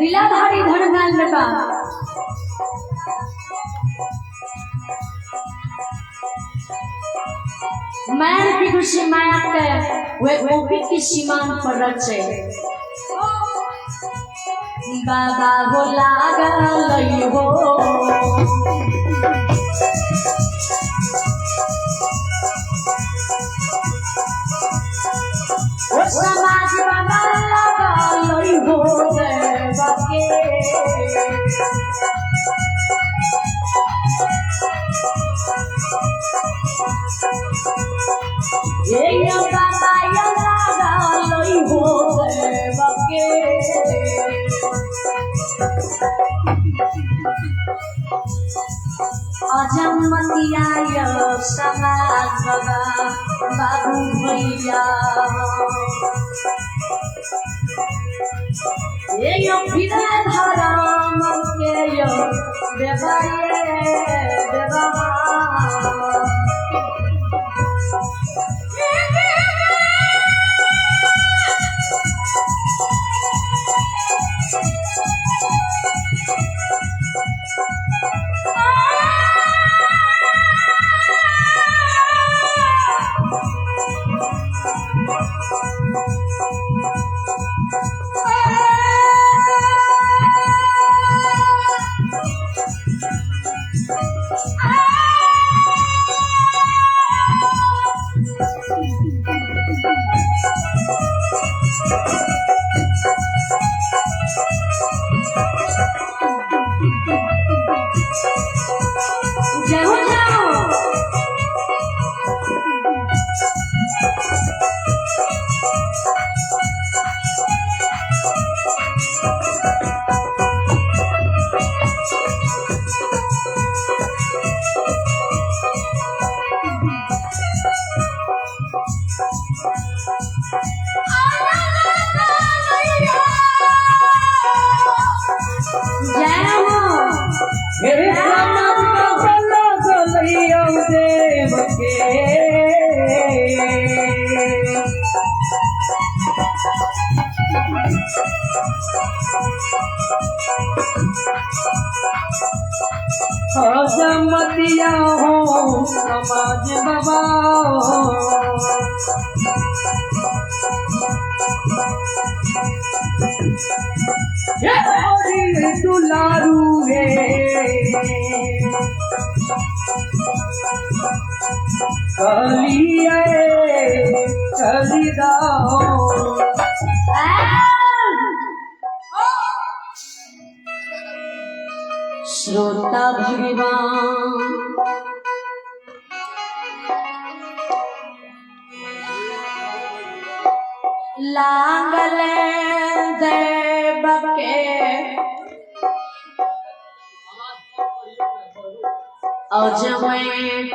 लीलाधारी धनगान लगा मैल की खुशी माया के वे गोपी की सीमान पर रचे बाबा हो लागल हो अजमतिया यो समाज बाबा बाबू भैया ये यो फिरे धराम के यो देवाये देवा अजमतिया हो समाज बाबा दुलारू है कलिए कलिदा श्रोता भगवान लागले देव के अजमेत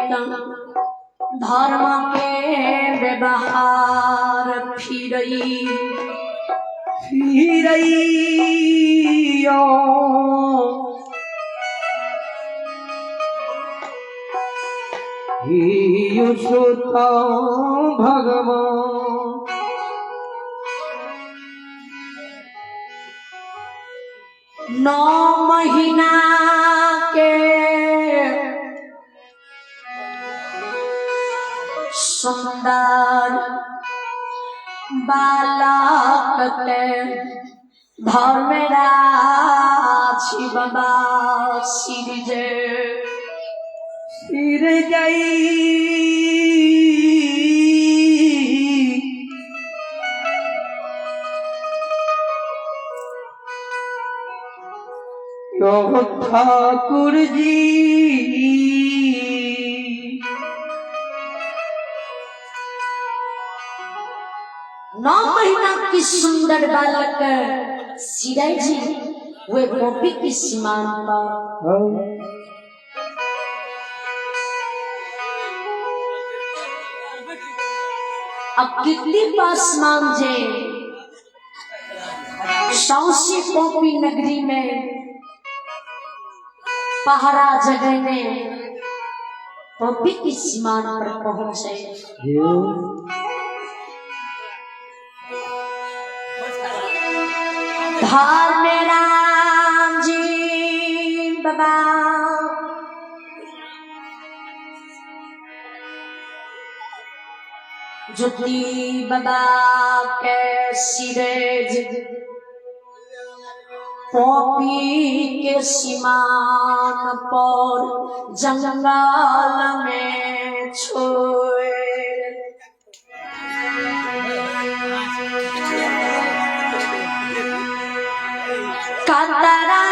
धर्म के व्यवहार फिरई भगवान नौ महीना के सुंदर बालक के धर्मराज बाबा सिर जई ठाकुर जी 9 महीना की सुंदर बालक सिराई जी वे गोपी की सीमान पर अब कितनी पासमान जे सौसी गोपी नगरी में पहरा जगह में गोपी की सीमान पर पहुंचे। धार में राम जी बाबा ज्योति बाबा के सिरे पोपी के सीमान पर जंगल में छोए कतरा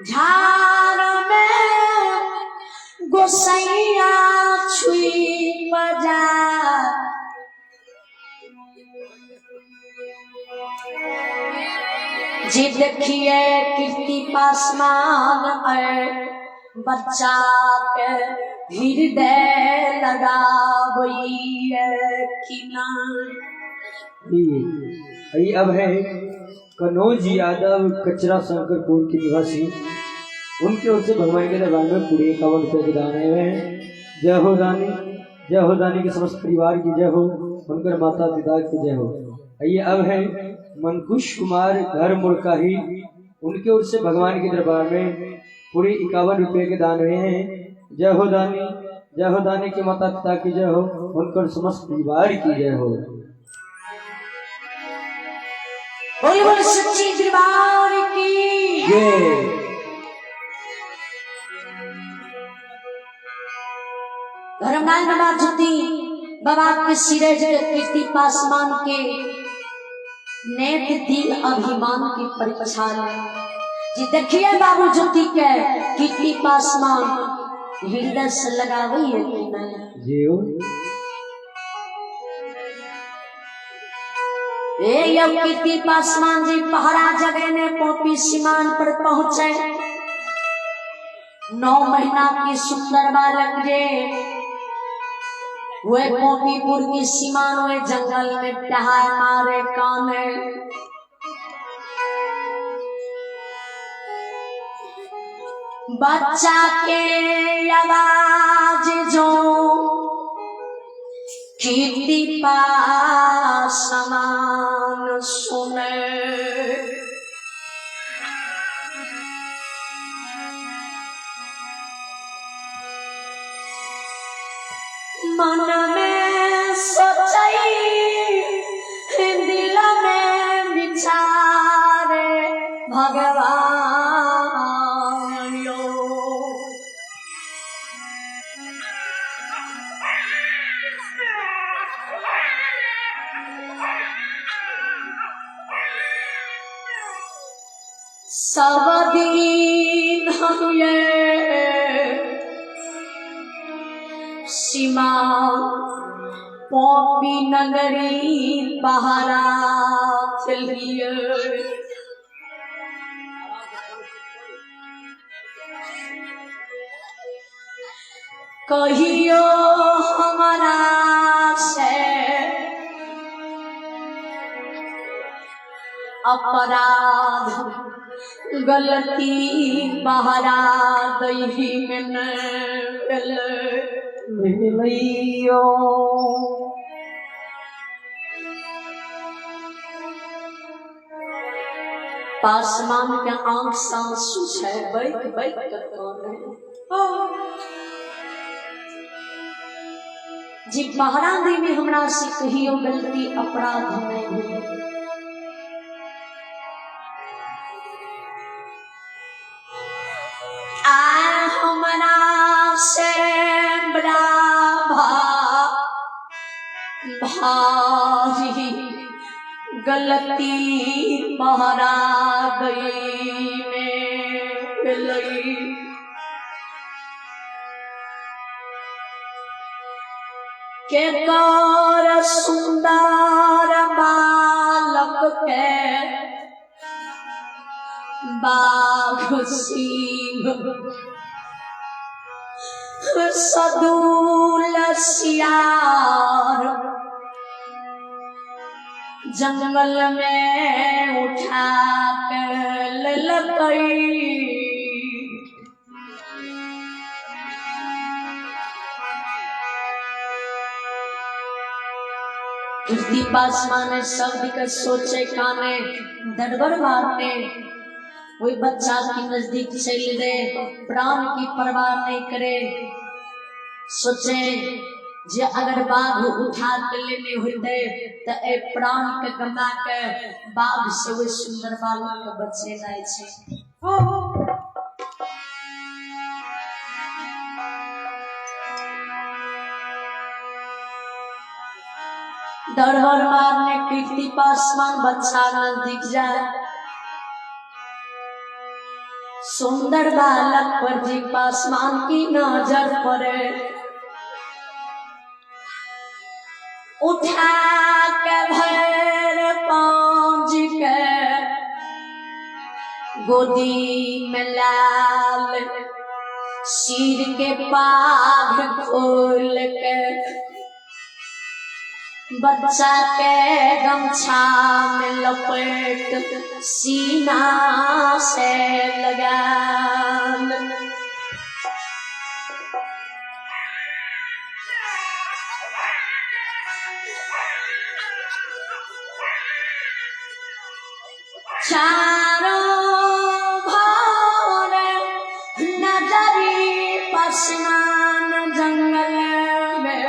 झाड़ में गोसैया छुई बजा जी देखिए कीर्ति पासमान बच्चा के हृदय लगावई किना। अब है कनौज यादव कचरा शंकरपुर के निवासी, उनके ओर से भगवान के दरबार में पूरे 51 रुपये के दान आए हुए हैं। जय हो दानी, जय हो दानी के समस्त परिवार की जय हो, उनकर माता पिता की जय हो। आइए अब है मनकुश कुमार घर मुड़काही, उनके ओर से भगवान के दरबार में पूरे 51 रुपये के दान हुए हैं। जय हो दानी, जय हो दानी के माता पिता की जय हो, उनकर समस्त परिवार की जय हो। बोल बोल सच्ची दरबार की जय। धर्मनाथ बाबा के सिरे कीर्ति पासवान के नेत दिल अभिमान की परीक्षा जी देखिए बाबू ज्योति के कीर्ति पासवान हृदय से लगावई है कि नहीं। ये कीर्ति पासवान जी पहरा जगह ने पोपी सीमान पर पहुंचे। 9 महीना की सुंदर बालक जे वे पोपीपुर की सीमान वे जंगल में टहाय मारे काने। बच्चा के आवाज जो कीर्ति पासवान सुने, मन में सोचाई दिल में विचारे भगवान यो। सब दिन हम ये सीमा पोपी नगरी पहरा चलिए। कहियो हमारा से अपराध गलती पहरा दही में मिलियो। पासवान के आंख सांसू है बैठ बैठ कर जी पहरा दे में हमरा से कहियो गलती अपराध नहीं हुई। भारी गलती पहरा गई में लई। के कर सुंदर बालक के बाघ सिंह सदूल सियार जंगल में उठा के ललकई। कीर्ति पासवान शब्द के सोचे काने दरबार बाटे। कोई बच्चा की नजदीक चल दे प्राण की परवाह नहीं करे। सोचे जे अगर बाघ उठा के लेने होते तो ए प्राण के गंगा के बाघ से वो सुंदर बालक के बच्चे जाए छे। दरबार मारने कीर्ति पासवान बच्चा नजदीक जाए। सुंदर बालक पर जी पासवान की नजर पड़े। उठा के भैर पांच के गोदी में लाल सिर के पाग खोल के बच्चा के गमछा में लपेट सीना से लगा चारों भार नजरी पसमान जंगल में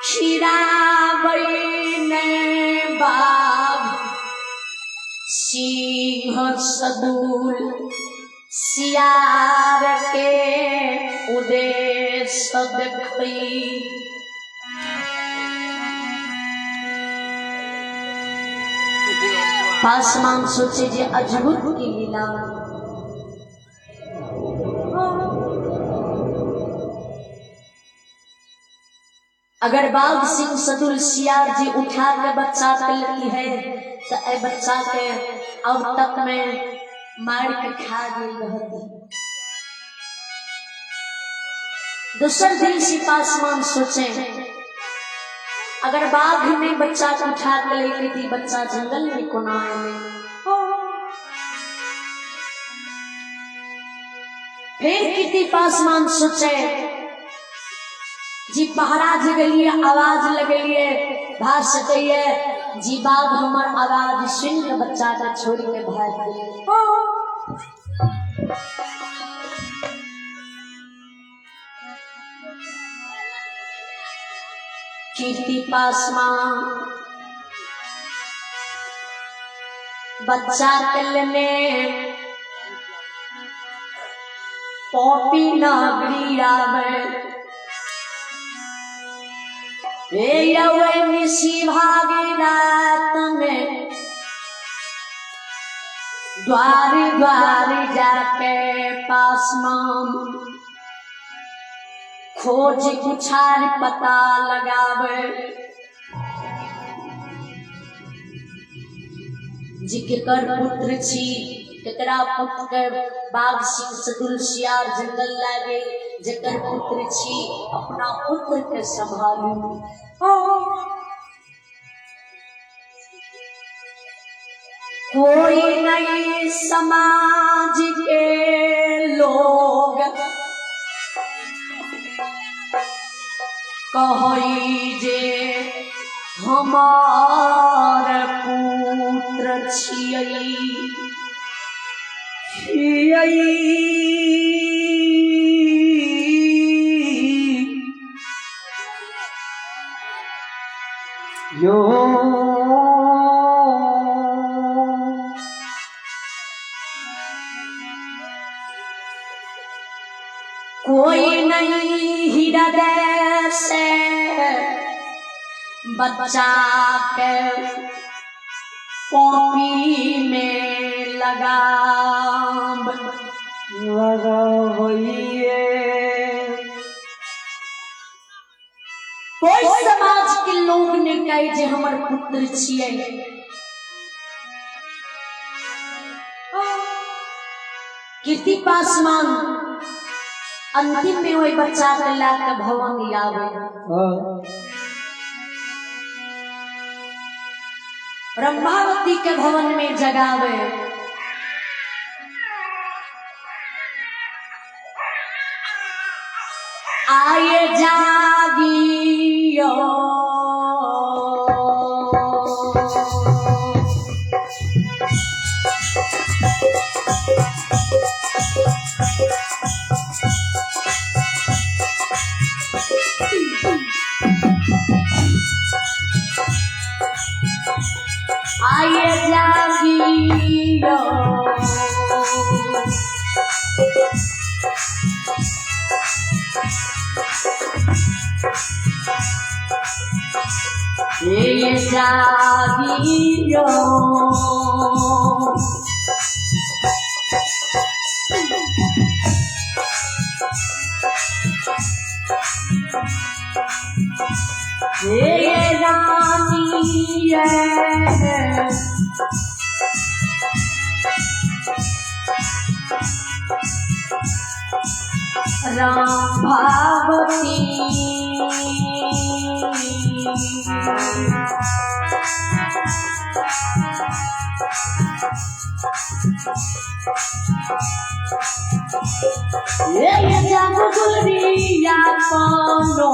खीरा बने बाघ सिंह सदूल सियार के उदेश देखी पासमान सोचे जे अजगुत की लीला अगर बाघ सिंह सदुल सियार जी उठा के बच्चा के लेती है तो ए बच्चा के अब तक में मार के खा गई रहती। दूसर दिन से पासमान सोचे अगर बाघ ने बच्चा को उठा के लेती थी बच्चा जंगल में कोना में फिर कितनी पासमान सोचे जी पहरा जगलिए आवाज लगलिए भाग सके जी बाघ हमार आवाज सुन के बच्चा का छोड़ के भाग गए। कीर्ति पासमान बच्चा कलने पौपी नागरी आवे निशी भागी रात में द्वारी द्वारी जाके पासमान खोज कुछार पता लगावे जी केकर पुत्र छी केकरा पुत्र के बाघ सिंह सदुल सियार जंगल लागे जेकर पुत्र छी अपना पुत्र के संभालू। कोई नहीं समाज के लोग कही जे हमार पुत्र छियै यो कोई नहीं हृदय से बच्चा के पौपी में लगावइए कोई समाज के लोग ने कहे जे हमर पुत्र छियै कीर्ति पासमान अंतिम में वही बच्चा के लाके भवन आवे ब्रह्मावती के भवन में जगावे आए जागियो आए जागियो ये जागियो ये रानी है राम भावती ये जग दुनिया पानो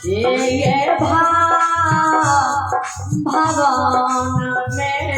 ये भगवान में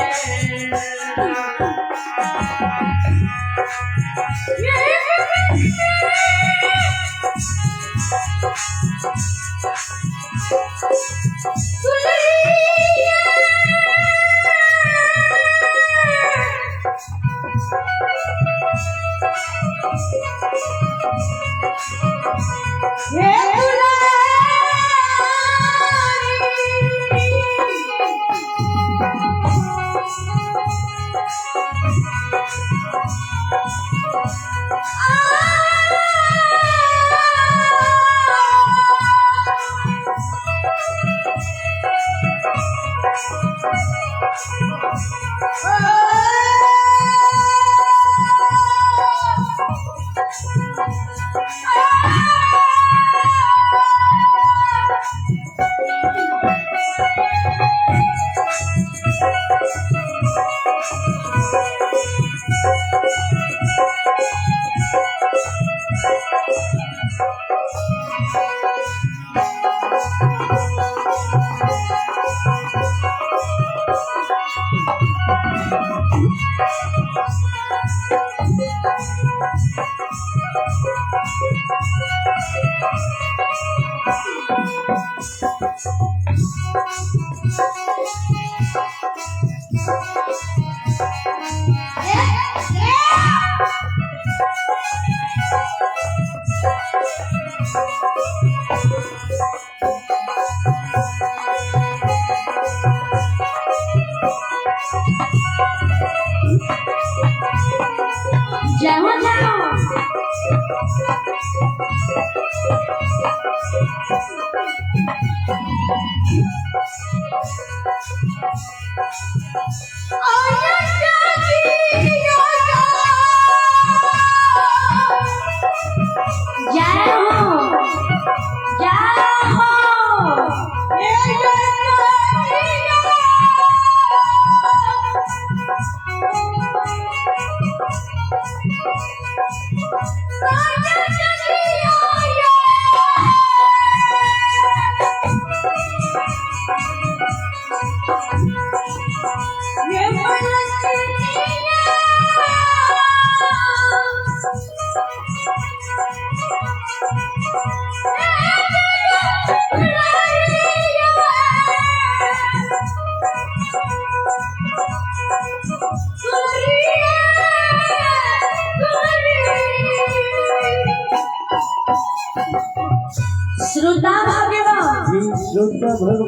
श्रोता भगवान श्रोता भगवान